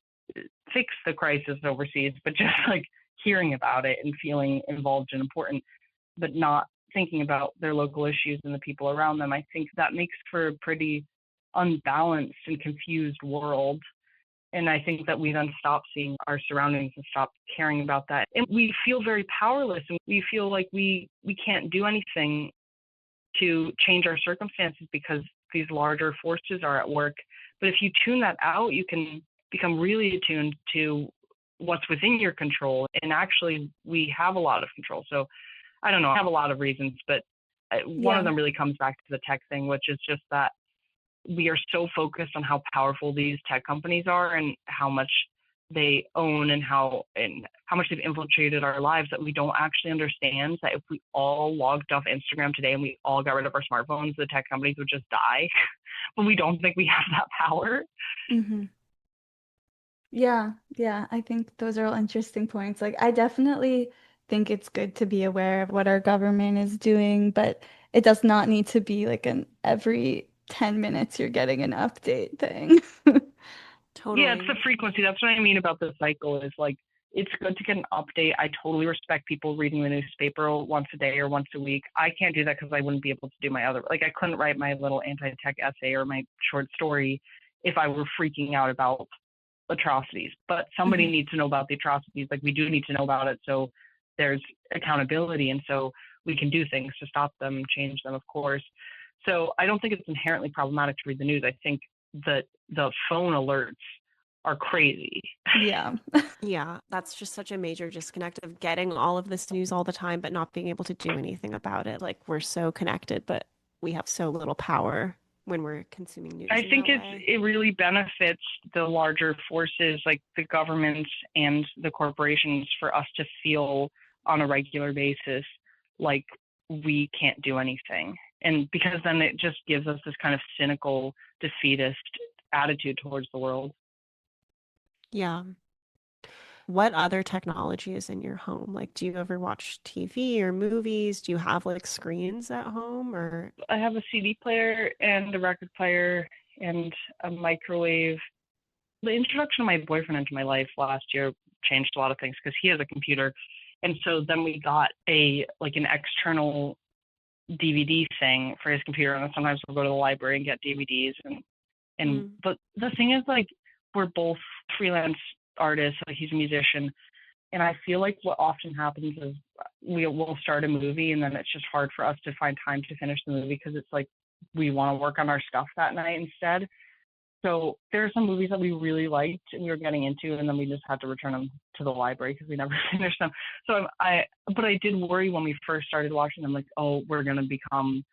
fix the crisis overseas, but just like hearing about it and feeling involved and important, but not thinking about their local issues and the people around them. I think that makes for a pretty unbalanced and confused world. And I think that we then stop seeing our surroundings and stop caring about that. And we feel very powerless and we feel like we can't do anything to change our circumstances because these larger forces are at work. But if you tune that out, you can become really attuned to what's within your control. And actually, we have a lot of control. So I don't know, I have a lot of reasons, but one of Yeah. them really comes back to the tech thing, which is just that we are so focused on how powerful these tech companies are and how much they own and how much they've infiltrated our lives that we don't actually understand that if we all logged off Instagram today and we all got rid of our smartphones, the tech companies would just die. But we don't think we have that power. Mm-hmm. Yeah, yeah, I think those are all interesting points. Like, I definitely think it's good to be aware of what our government is doing, but it does not need to be like an every 10 minutes you're getting an update thing. Yeah, it's the Totally. frequency. That's what I mean about the cycle is like it's good to get an update. I totally respect people reading the newspaper once a day or once a week. I can't do that because I wouldn't be able to do my other, like I couldn't write my little anti-tech essay or my short story if I were freaking out about atrocities. But somebody Mhm. needs to know about the atrocities. Like we do need to know about it so there's accountability and so we can do things to stop them, change them, of course. So I don't think it's inherently problematic to read the news. I think that the phone alerts are crazy. Yeah. Yeah, that's just such a major disconnect of getting all of this news all the time, but not being able to do anything about it. Like we're so connected, but we have so little power when we're consuming news I in think that way. it really benefits the larger forces like the governments and the corporations for us to feel on a regular basis like we can't do anything. And because then it just gives us this kind of cynical, defeatist attitude towards the world. Yeah. What other technology is in your home? Like, do you ever watch TV or movies? Do you have like screens at home or? I have a CD player and a record player and a microwave. The introduction of my boyfriend into my life last year changed a lot of things because he has a computer. And so then we got an external DVD thing for his computer, and then sometimes we'll go to the library and get DVDs. Mm. But the thing is, like, we're both freelance artists. Like, he's a musician, and I feel like what often happens is will start a movie, and then it's just hard for us to find time to finish the movie because it's like we want to work on our stuff that night instead. So there are some movies that we really liked and we were getting into, and then we just had to return them to the library because we never finished them. So but I did worry when we first started watching them, like, oh, we're gonna become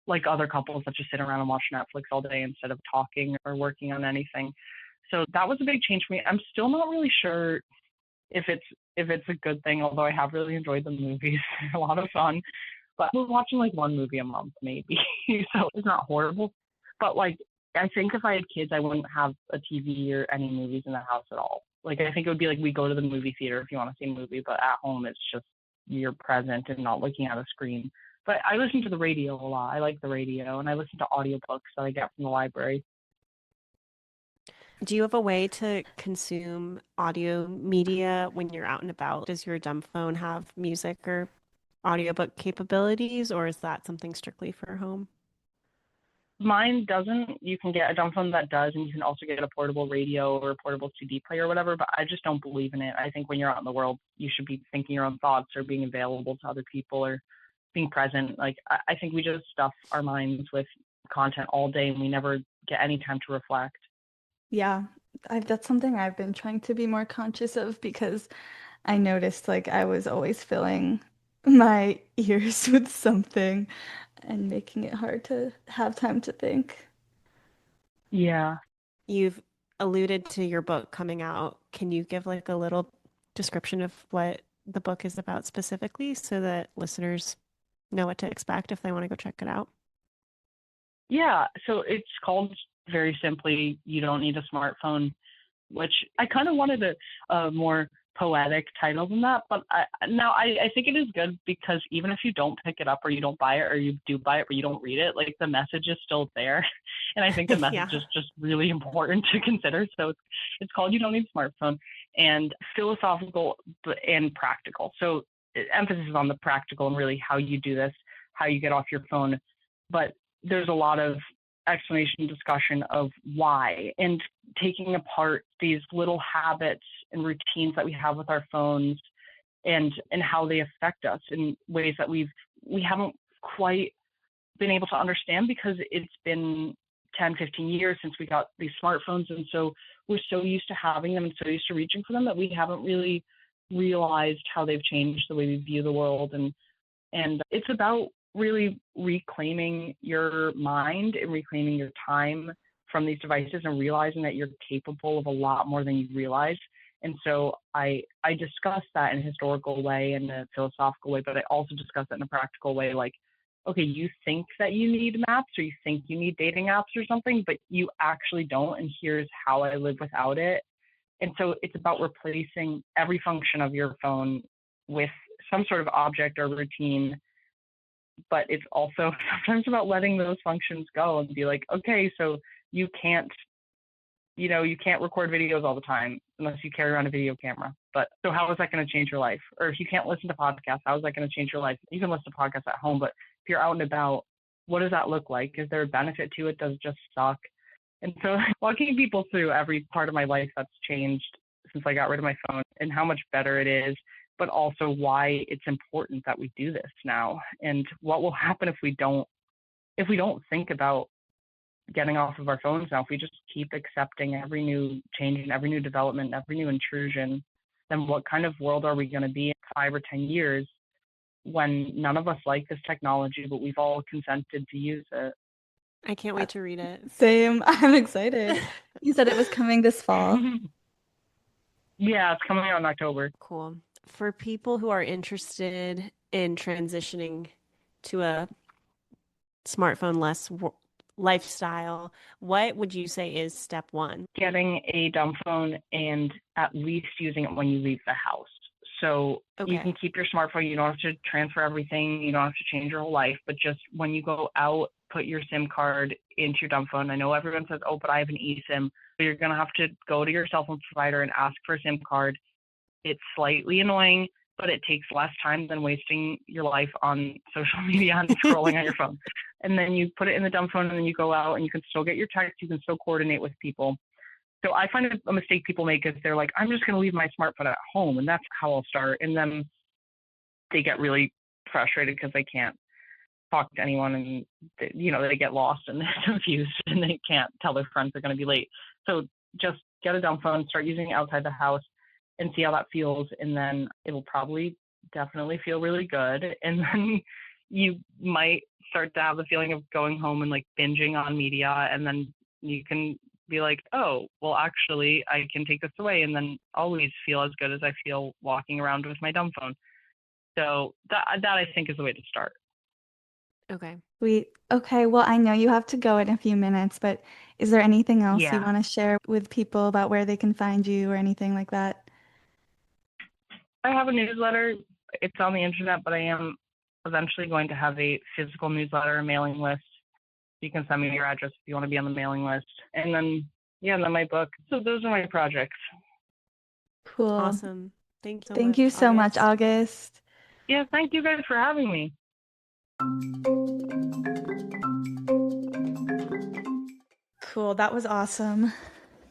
like other couples that just sit around and watch Netflix all day instead of talking or working on anything. So that was a big change for me. I'm still not really sure if it's a good thing, although I have really enjoyed the movies. They're a lot of fun. But we're watching like one movie a month maybe. So it's not horrible. But like I think if I had kids I wouldn't have a TV or any movies in the house at all. Like I think it would be like we go to the movie theater if you want to see a movie, but at home it's just you're present and not looking at a screen. But I listen to the radio a lot. I like the radio and I listen to audiobooks that I get from the library. Do you have a way to consume audio media when you're out and about? Does your dumb phone have music or audiobook capabilities, or is that something strictly for home? Mine doesn't. You can get a dumb phone that does, and you can also get a portable radio or a portable CD player or whatever. But I just don't believe in it. I think when you're out in the world, you should be thinking your own thoughts or being available to other people or being present. Like I think we just stuff our minds with content all day, and we never get any time to reflect. Yeah, that's something I've been trying to be more conscious of because I noticed like I was always filling my ears with something and making it hard to have time to think. Yeah. You've alluded to your book coming out. Can you give like a little description of what the book is about specifically so that listeners know what to expect if they want to go check it out? Yeah. So it's called very simply, You Don't Need a Smartphone, which I kind of wanted a more poetic title than that. But I think it is good because even if you don't pick it up or you don't buy it or you do buy it but you don't read it, like the message is still there. And I think the message Yeah. is just really important to consider. So it's called You Don't Need a Smartphone and philosophical and practical. So emphasis is on the practical and really how you do this, how you get off your phone. But there's a lot of explanation discussion of why and taking apart these little habits and routines that we have with our phones and how they affect us in ways that we haven't quite been able to understand because it's been 10-15 years since we got these smartphones, and so we're so used to having them and so used to reaching for them that we haven't really realized how they've changed the way we view the world. And it's about really reclaiming your mind and reclaiming your time from these devices and realizing that you're capable of a lot more than you realize. And so I discuss that in a historical way and a philosophical way, but I also discuss it in a practical way. Like, okay, you think that you need maps or you think you need dating apps or something, but you actually don't. And here's how I live without it. And so it's about replacing every function of your phone with some sort of object or routine. But it's also sometimes about letting those functions go and be like, okay, so you can't you can't record videos all the time unless you carry around a video camera. But so how is that going to change your life? Or if you can't listen to podcasts, how is that going to change your life? You can listen to podcasts at home, but if you're out and about, what does that look like? Is there a benefit to it? Does it just suck? And so walking people through every part of my life that's changed since I got rid of my phone and how much better it is, but also why it's important that we do this now and what will happen if we don't think about getting off of our phones now. If we just keep accepting every new change and every new development, every new intrusion, then what kind of world are we going to be in 5 or 10 years when none of us like this technology, but we've all consented to use it? I can't wait to read it. Same. I'm excited. You said it was coming this fall. Yeah, it's coming out in October. Cool. For people who are interested in transitioning to a smartphone less lifestyle, what would you say is step one? Getting a dumb phone and at least using it when you leave the house. So you can Okay. keep your smartphone. You don't have to transfer everything. You don't have to change your whole life. But just when you go out, put your SIM card into your dumb phone. I know everyone says, oh, but I have an eSIM. So you're going to have to go to your cell phone provider and ask for a SIM card. It's slightly annoying, but it takes less time than wasting your life on social media and scrolling on your phone. And then you put it in the dumb phone and then you go out and you can still get your text. You can still coordinate with people. So I find a mistake people make is they're like, I'm just going to leave my smartphone at home and that's how I'll start. And then they get really frustrated because they can't talk to anyone and they get lost and they're confused and they can't tell their friends they're going to be late. So just get a dumb phone, start using it outside the house and see how that feels. And then it'll probably definitely feel really good. And then you might start to have the feeling of going home and like binging on media. And then you can be like, oh, well, actually, I can take this away and then always feel as good as I feel walking around with my dumb phone. So that I think is the way to start. Okay. Sweet. Okay, well, I know you have to go in a few minutes, but is there anything else you Yeah, want to share with people about where they can find you or anything like that? I have a newsletter. It's on the internet, but I am eventually going to have a physical newsletter, a mailing list. You can send me your address if you want to be on the mailing list. And then, yeah, and then my book. So those are my projects. Cool. Awesome. Thank you so Thank you much, so much, August. August. Yeah, thank you guys for having me. Cool. That was awesome.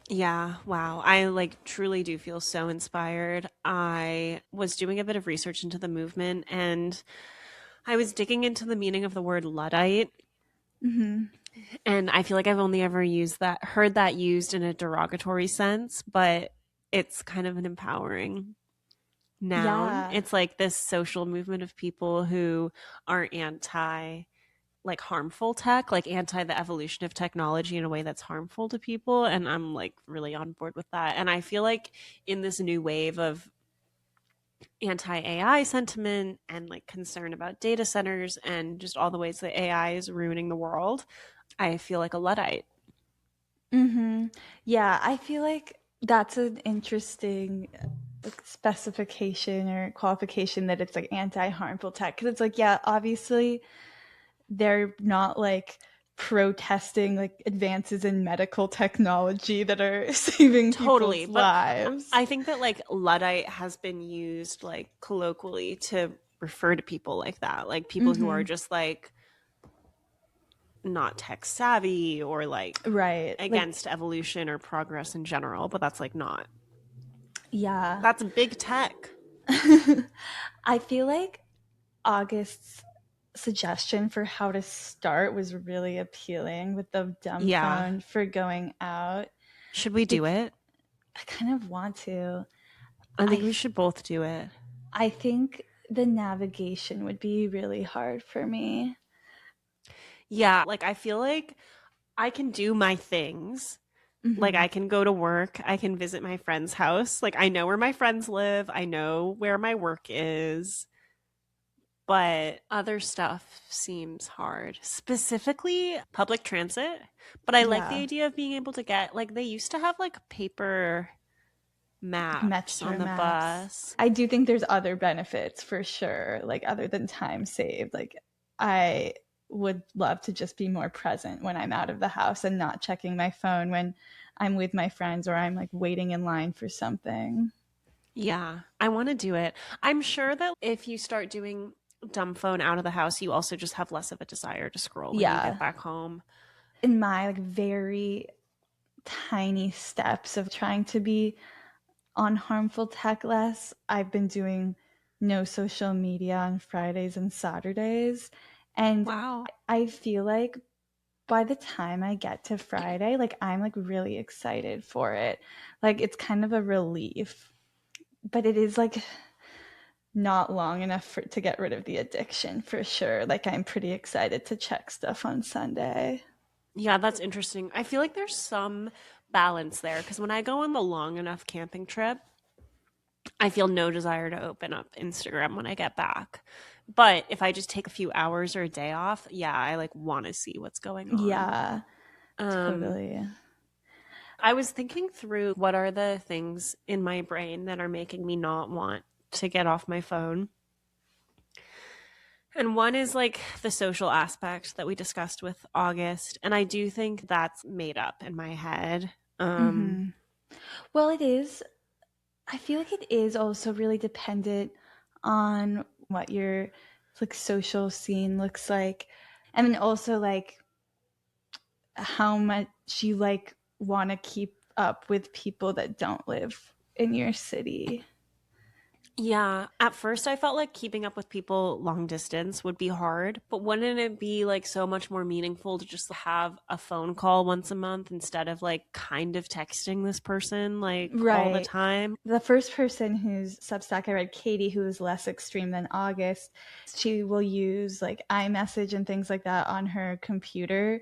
Yeah, wow. I like truly do feel so inspired. I was doing a bit of research into the movement and I was digging into the meaning of the word Luddite. Hmm. And I feel like I've only ever heard that used in a derogatory sense, but it's kind of an empowering noun. Yeah. It's like this social movement of people who are anti like harmful tech, like anti the evolution of technology in a way that's harmful to people. And I'm like really on board with that. And I feel like in this new wave of anti AI sentiment and like concern about data centers and just all the ways that AI is ruining the world, I feel like a Luddite. Hmm. Yeah, I feel like that's an interesting like specification or qualification that it's like anti-harmful tech because it's like, yeah, obviously they're not like protesting like advances in medical technology that are saving Totally. people's But lives. I think that like Luddite has been used like colloquially to refer to people like that, like people who are Hmm. just like not tech savvy or like Right. Like, against evolution or progress in general, but that's like not. yeah. That's big tech. I feel like August's suggestion for how to start was really appealing with the dumb Yeah. phone for going out. Should we do it? I kind of want to. I think I we should both do it. I think the navigation would be really hard for me. Yeah, like I feel like I can do my things, Like Mm-hmm. I can go to work, I can visit my friend's house. Like I know where my friends live, I know where my work is, but other stuff seems hard. Specifically public transit. But I like the Yeah. idea of being able to get like they used to have like paper maps on Metro the maps. bus. I do think there's other benefits for sure, like other than time saved. Like I would love to just be more present when I'm out of the house and not checking my phone when I'm with my friends or I'm like waiting in line for something. Yeah, I want to do it. I'm sure that if you start doing dumb phone out of the house, you also just have less of a desire to scroll when you get Yeah. back home. In my like very tiny steps of trying to be on harmful tech less, I've been doing no social media on Fridays and Saturdays. And Wow. I feel like by the time I get to Friday, like I'm like really excited for it. Like it's kind of a relief, but it is like not long enough to get rid of the addiction for sure. Like I'm pretty excited to check stuff on Sunday. Yeah, that's interesting. I feel like there's some balance there because when I go on the long enough camping trip, I feel no desire to open up Instagram when I get back. But if I just take a few hours or a day off, yeah, I like want to see what's going on. Yeah, Um, totally. I was thinking through what are the things in my brain that are making me not want to get off my phone. And one is like the social aspect that we discussed with August. And I do think that's made up in my head. Mm-hmm. Well, it is. I feel like it is also really dependent on what your like social scene looks like. And then also like how much you like want to keep up with people that don't live in your city. Yeah, at first I felt like keeping up with people long distance would be hard, but wouldn't it be like so much more meaningful to just have a phone call once a month instead of like kind of texting this person like all the Right. time? The first person whose Substack I read, Katie, who is less extreme than August, she will use like iMessage and things like that on her computer,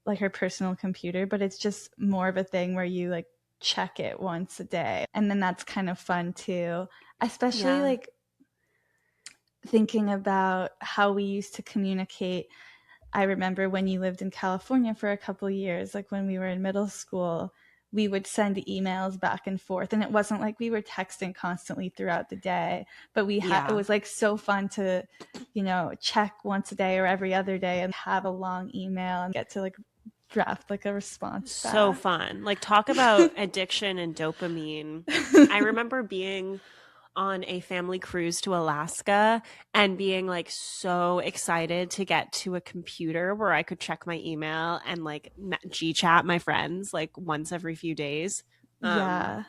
like her personal computer, but it's just more of a thing where you like check it once a day. And then that's kind of fun too. Especially Yeah. like thinking about how we used to communicate. I remember when you lived in California for a couple of years, like when we were in middle school, we would send emails back and forth. And it wasn't like we were texting constantly throughout the day, but it Yeah. was like so fun to, check once a day or every other day and have a long email and get to like draft like a response So back. fun. Like talk about addiction and dopamine. I remember being on a family cruise to Alaska and being like so excited to get to a computer where I could check my email and like G chat my friends like once every few days. Um Yeah.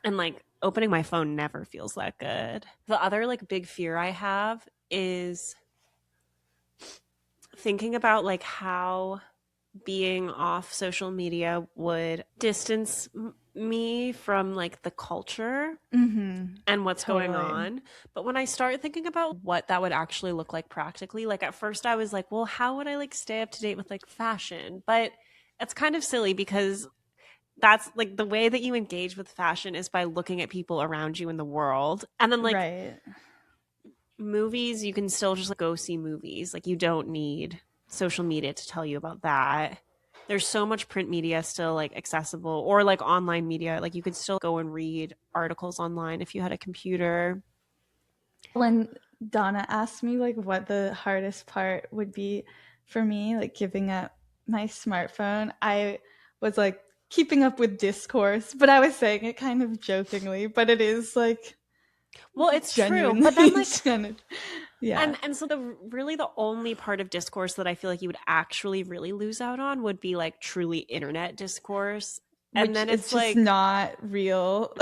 and like opening my phone never feels that good. The other like big fear I have is thinking about like how being off social media would distance me from like the culture Mm-hmm. and what's going Totally. on. But when I start thinking about what that would actually look like practically, like at first I was like, well, how would I like stay up to date with like fashion? But it's kind of silly because that's like the way that you engage with fashion is by looking at people around you in the world. And then like Right. movies, you can still just like, go see movies. Like you don't need social media to tell you about that. There's so much print media still like accessible or like online media. Like you could still go and read articles online if you had a computer. When Donna asked me like what the hardest part would be for me, like giving up my smartphone, I was like keeping up with discourse, but I was saying it kind of jokingly, but it is like Well, it's true, but then genuinely like yeah. and so the really the only part of discourse that I feel like you would actually really lose out on would be like truly internet discourse. And Which then is it's just like, not real.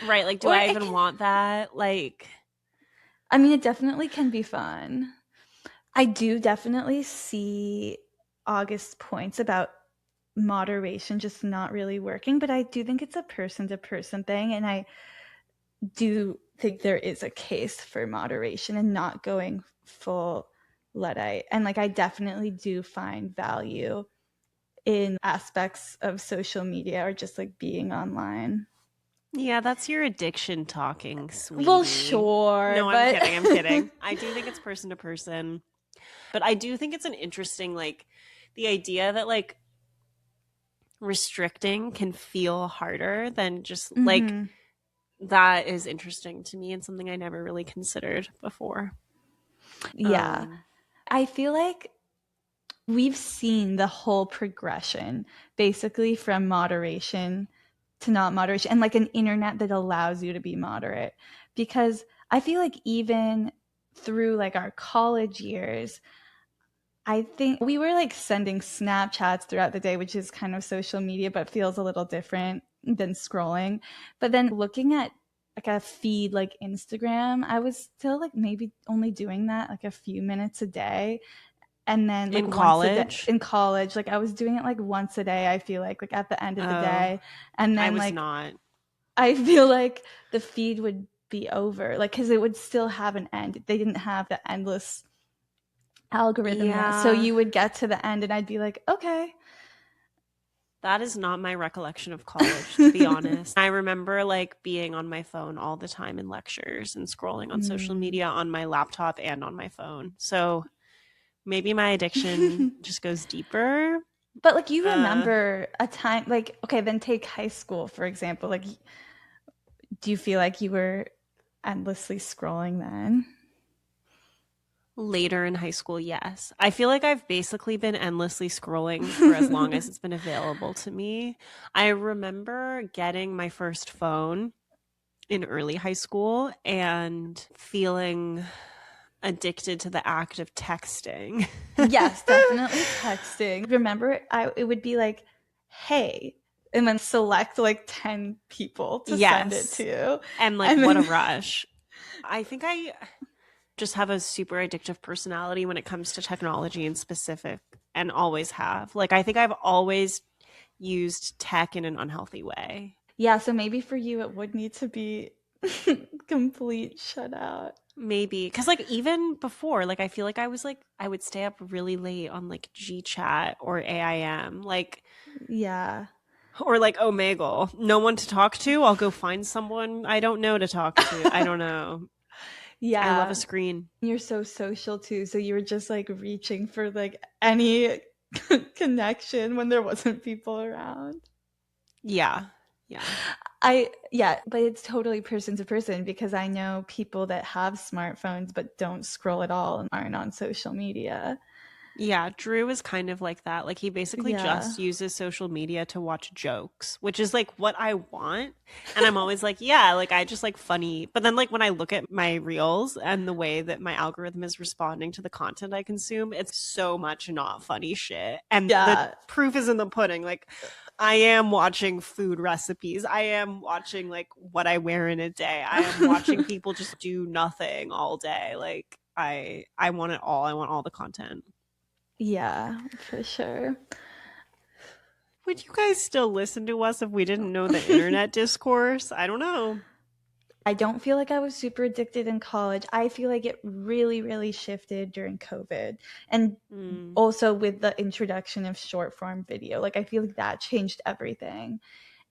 right, like do Or I it even can, want that? Like I mean, it definitely can be fun. I do definitely see August's points about moderation just not really working, but I do think it's a person to person thing. And I do think there is a case for moderation and not going full Luddite. And like, I definitely do find value in aspects of social media or just like being online. Yeah, that's your addiction talking, Well, sweetie. sure, No, I'm but kidding. I'm kidding. I do think it's person to person. But I do think it's an interesting, like, the idea that, like, restricting can feel harder than just, like, mm-hmm. that is interesting to me and something I never really considered before. Yeah. I feel like we've seen the whole progression basically from moderation to not moderation and like an internet that allows you to be moderate. Because I feel like even through like our college years, I think we were like sending Snapchats throughout the day, which is kind of social media, but feels a little different than scrolling. But then looking at like a feed like Instagram, I was still like maybe only doing that like a few minutes a day. And then like In once a day college, in college, like I was doing it like once a day, I feel like at the end of the oh, day. And I then was like not. I feel like the feed would be over, like because it would still have an end. They didn't have the endless algorithm yet. So Yeah, you would get to the end and I'd be like, okay. that is not my recollection of college, to be honest. I remember like being on my phone all the time in lectures and scrolling on social Mm. media on my laptop and on my phone. So maybe my addiction just goes deeper. But like you Uh, remember a time like okay, then take high school for example. Like do you feel like you were endlessly scrolling then? Later in high school, yes. I feel like I've basically been endlessly scrolling for as long as it's been available to me. I remember getting my first phone in early high school and feeling addicted to the act of texting. Yes, definitely texting. Remember, it would be like, hey, and then select like 10 people to send it Yes. to. And like, And what a then, rush. I think I just have a super addictive personality when it comes to technology in specific and always have. Like, I think I've always used tech in an unhealthy way. yeah, so maybe for you, it would need to be complete shut out. Maybe because like even before, like I feel like I would stay up really late on like G Chat or AIM, like Yeah. or like Omegle. No one to talk to. I'll go find someone I don't know to talk to. I don't know. I love a Yeah. screen. You're so social too. So you were just like reaching for like any connection when there wasn't people around. Yeah. Yeah. Yeah, but it's totally person to person because I know people that have smartphones but don't scroll at all and aren't on social media. Yeah, Drew is kind of like that. Like he basically Yeah. just uses social media to watch jokes, which is like what I want. And I'm always like, yeah, like I just like funny. But then like when I look at my reels and the way that my algorithm is responding to the content I consume, it's so much not funny shit. And the Yeah. proof is in the pudding. Like I am watching food recipes. I am watching like what I wear in a day. I am watching people just do nothing all day. Like I want it all. I want all the content. Yeah, for sure. Would you guys still listen to us if we didn't know the internet discourse? I don't know. I don't feel like I was super addicted in college. I feel like it really, really shifted during COVID. And Mm, also with the introduction of short form video. Like I feel like that changed everything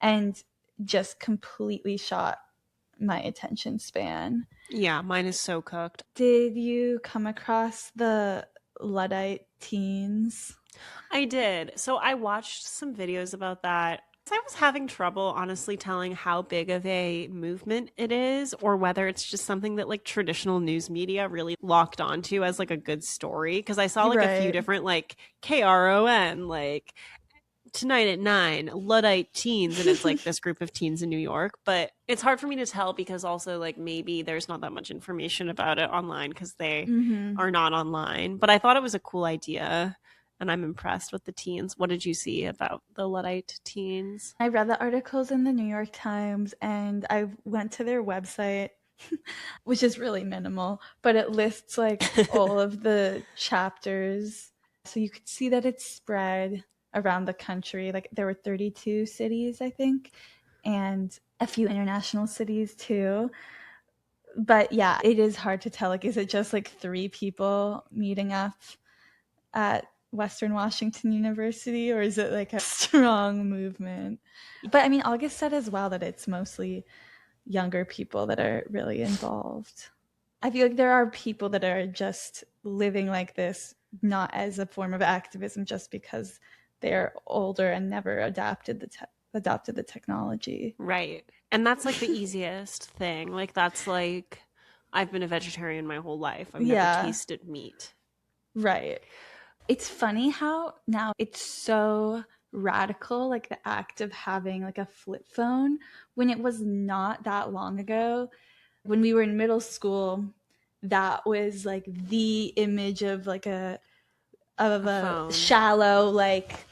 and just completely shot my attention span. yeah, mine is so cooked. Did you come across the Luddite teens? I did. So I watched some videos about that. I was having trouble honestly telling how big of a movement it is or whether it's just something that like traditional news media really locked onto as like a good story because I saw like a few Right. different like KRON like tonight at 9 Luddite teens, and it's like this group of teens in New York, but it's hard for me to tell because also like maybe there's not that much information about it online because they Mm-hmm. are not online, but I thought it was a cool idea and I'm impressed with the teens. What did you see about the Luddite teens? I read the articles in the New York Times and I went to their website, which is really minimal, but it lists like all of the chapters. So you could see that it's spread around the country. Like there were 32 cities, I think, and a few international cities too. But yeah, it is hard to tell. Like, is it just like three people meeting up at Western Washington University, or is it like a strong movement? But I mean, August said as well that it's mostly younger people that are really involved. I feel like there are people that are just living like this, not as a form of activism, just because they're older and never adopted the technology. Right. And that's like the easiest thing. Like, that's like, I've been a vegetarian my whole life. I've never Yeah, tasted meat. right. It's funny how now it's so radical, like the act of having like a flip phone, when it was not that long ago. When we were in middle school, that was like the image of like A a phone. shallow, like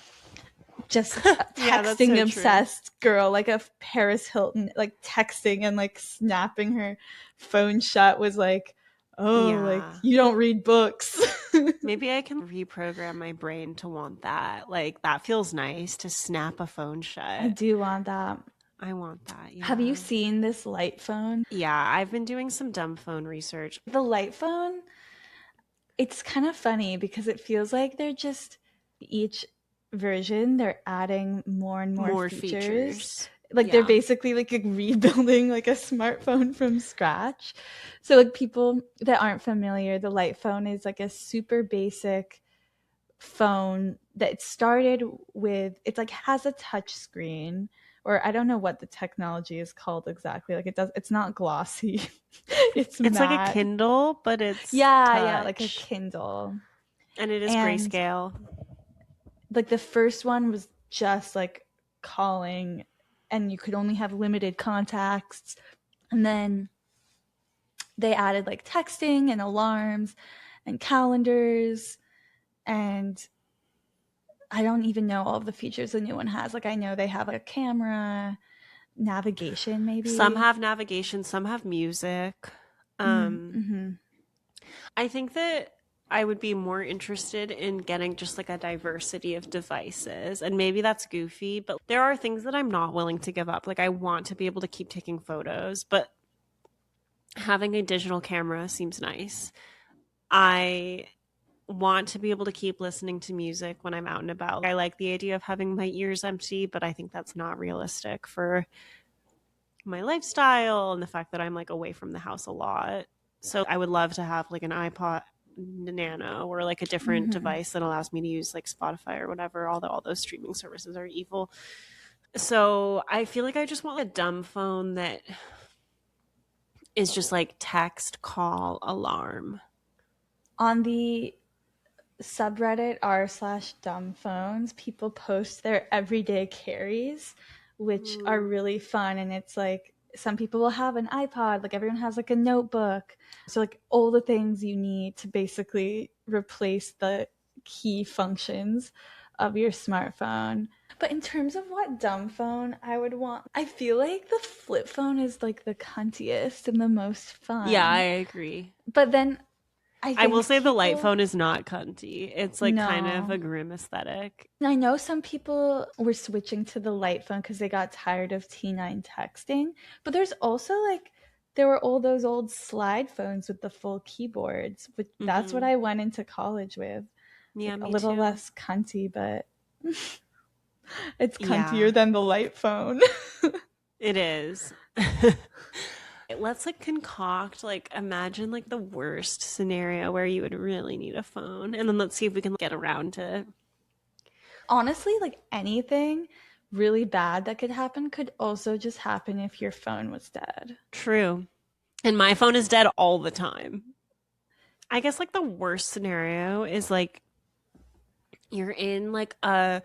just Yeah, that's texting so true. obsessed girl, like a Paris Hilton, like texting and like snapping her phone shut was like, oh, like Yeah. you don't read books. Maybe I can reprogram my brain to want that. Like, that feels nice to snap a phone I shut. do want that. I want that. Have you Yeah. seen this light phone? Yeah, I've been doing some dumb phone research. The light phone, it's kind of funny because it feels like they're just each version they're adding more and more More features, features. like they're Yeah. basically like rebuilding like a smartphone from scratch. So like people that aren't familiar, the light phone is like a super basic phone that started with, it's like has a touch screen, or I don't know what the technology is called exactly, like it's not glossy. It's It's like a matte. Kindle, but it's Yeah, like a touch. Kindle. And it is And grayscale. like the first one was just like calling, and you could only have limited contacts. And then they added like texting and alarms and calendars, and I don't even know all of the features the new one has. Like I know they have a camera, navigation Some maybe. have navigation, some have music. Um, Mm-hmm. I think that I would be more interested in getting just like a diversity of devices. And maybe that's goofy, but there are things that I'm not willing to give up. Like, I want to be able to keep taking photos, but having a digital camera seems nice. I want to be able to keep listening to music when I'm out and about. I like the idea of having my ears empty, but I think that's not realistic for my lifestyle and the fact that I'm like away from the house a lot. So I would love to have like an iPod Nano or like a different Mm-hmm. device that allows me to use like Spotify or whatever, although all those streaming services are evil. So I feel like I just want a dumb phone that is just like text, call, alarm. On the subreddit r/dumb phones, people post their everyday carries, which are Mm. really fun. And it's like some people will have an iPod, like everyone has like a notebook. So like all the things you need to basically replace the key functions of your smartphone. But in terms of what dumb phone I would want, I feel like the flip phone is like the cuntiest and the most Yeah, I fun. agree. But then I I will think say the light people, phone is not cunty. It's like kind of a no. grim aesthetic. I know some people were switching to the light phone because they got tired of T9 texting, but there's also like there were all those old slide phones with the full keyboards, but that's what Mm-hmm. I went into college with. It's Yeah, like a me little too. less cunty, but it's Yeah, cuntier than the light phone. it is. Let's like concoct, like, imagine like the worst scenario where you would really need a phone, and then let's see if we can get around to it. Honestly, like anything really bad that could happen could also just happen if your phone was dead. True. And my phone is dead all the time. I guess like the worst scenario is like you're in like a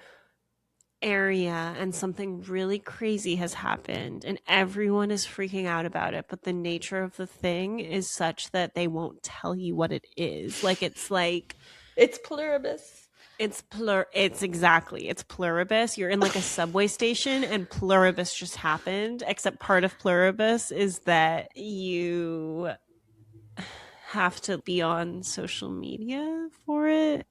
area and something really crazy has happened and everyone is freaking out about it, but the nature of the thing is such that they won't tell you what it is. Like It's pluribus. it's pluribus. You're in like a subway station and pluribus just happened, except part of pluribus is that you have to be on social media for it.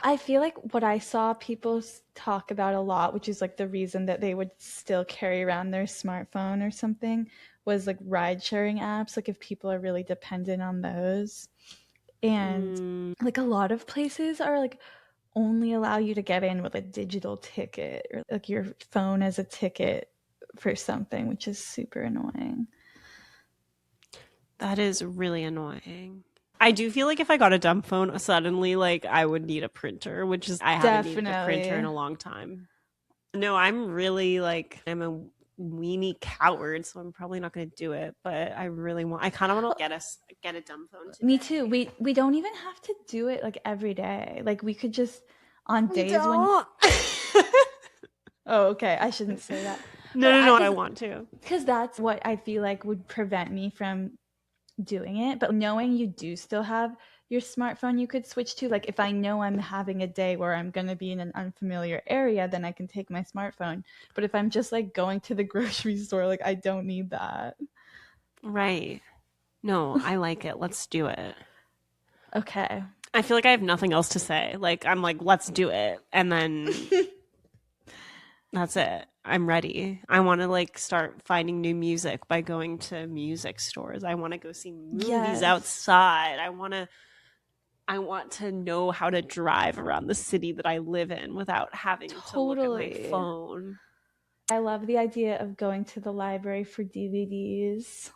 I feel like what I saw people talk about a lot, which is like the reason that they would still carry around their smartphone or something, was like ride sharing apps. Like if people are really dependent on those. And like a lot of places are like only allow you to get in with a digital ticket or like your phone as a ticket for something, which is super annoying. That is really annoying. I do feel like if I got a dumb phone, suddenly like I would need a printer, which is I haven't needed a printer in a long time. No, I'm really like I'm a weenie coward, so I'm probably not going to do it. But I kind of want to get a dumb phone today. Me too. We don't even have to do it like every day. Like we could just on days when. Oh, okay. I shouldn't say that. No, I want to. Because that's what I feel like would prevent me from doing it. But knowing you do still have your smartphone you could switch to, like if I know I'm having a day where I'm going to be in an unfamiliar area, then I can take my smartphone. But if I'm just like going to the grocery store, like I don't need that. Right. No, I like it. Let's do it. Okay. I feel like I have nothing else to say. Like I'm like, let's do it. And then that's it. I'm ready. I want to like start finding new music by going to music stores. I want to go see movies outside. I want to know how to drive around the city that I live in without having to look at my phone. I love the idea of going to the library for DVDs.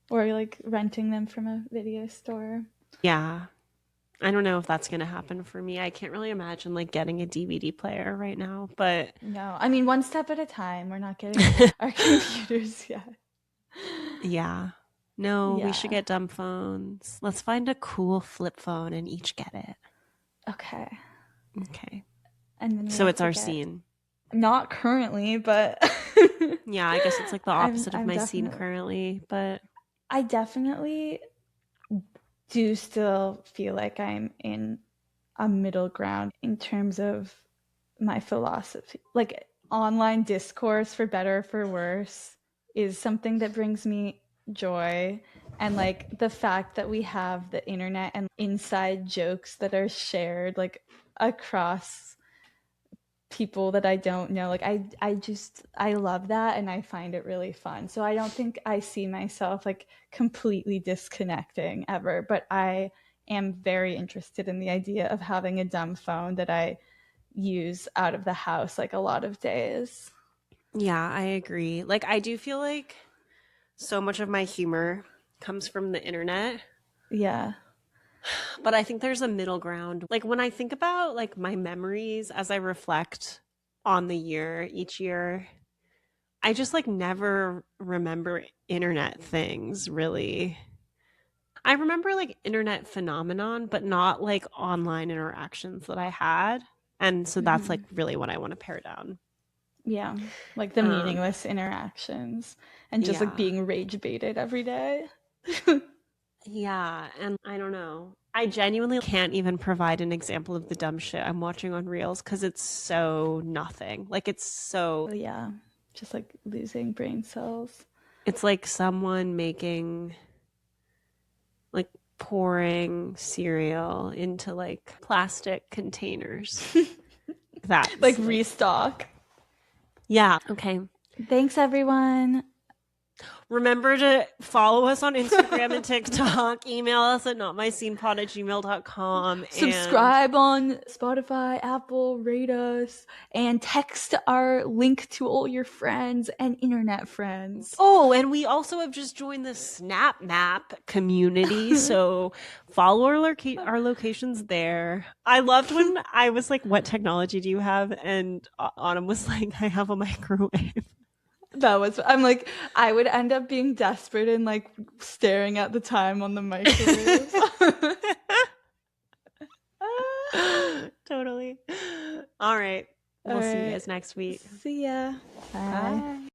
Or like renting them from a video store. Yeah. I don't know if that's going to happen for me. I can't really imagine like getting a DVD player right now, but no. I mean, one step at a time. We're not getting our computers yet. Yeah. No, we should get dumb phones. Let's find a cool flip phone and each get it. Okay. And then so it's our scene. Not currently, but yeah, I guess it's like the opposite of my scene currently, but I definitely do still feel like I'm in a middle ground in terms of my philosophy. Like online discourse, for better or for worse, is something that brings me joy. And like the fact that we have the internet and inside jokes that are shared like across people that I don't know, like I love that, and I find it really fun. So I don't think I see myself like completely disconnecting ever, but I am very interested in the idea of having a dumb phone that I use out of the house like a lot of days. Yeah, I agree. Like I do feel like so much of my humor comes from the internet. Yeah. But I think there's a middle ground. Like when I think about like my memories as I reflect on the year each year, I just like never remember internet things really. I remember like internet phenomenon, but not like online interactions that I had. And so that's like really what I want to pare down. Yeah, like the meaningless interactions and just like being rage baited every day. Yeah, and I don't know. I genuinely can't even provide an example of the dumb shit I'm watching on Reels because it's so nothing. Like it's so... Yeah, just like losing brain cells. It's like someone making... like pouring cereal into like plastic containers. That's like restock. Yeah. Okay. Thanks, everyone. Remember to follow us on Instagram and TikTok. Email us at notmyscenepod@gmail.com. Subscribe on Spotify, Apple, rate us, and text our link to all your friends and internet friends. Oh, and we also have just joined the Snap Map community, so follow our locations there. I loved when I was like, what technology do you have? And Autumn was like, I have a microwave. I'm like, I would end up being desperate and like staring at the time on the microwave. Totally. All right. We'll see you guys next week. See ya. Bye.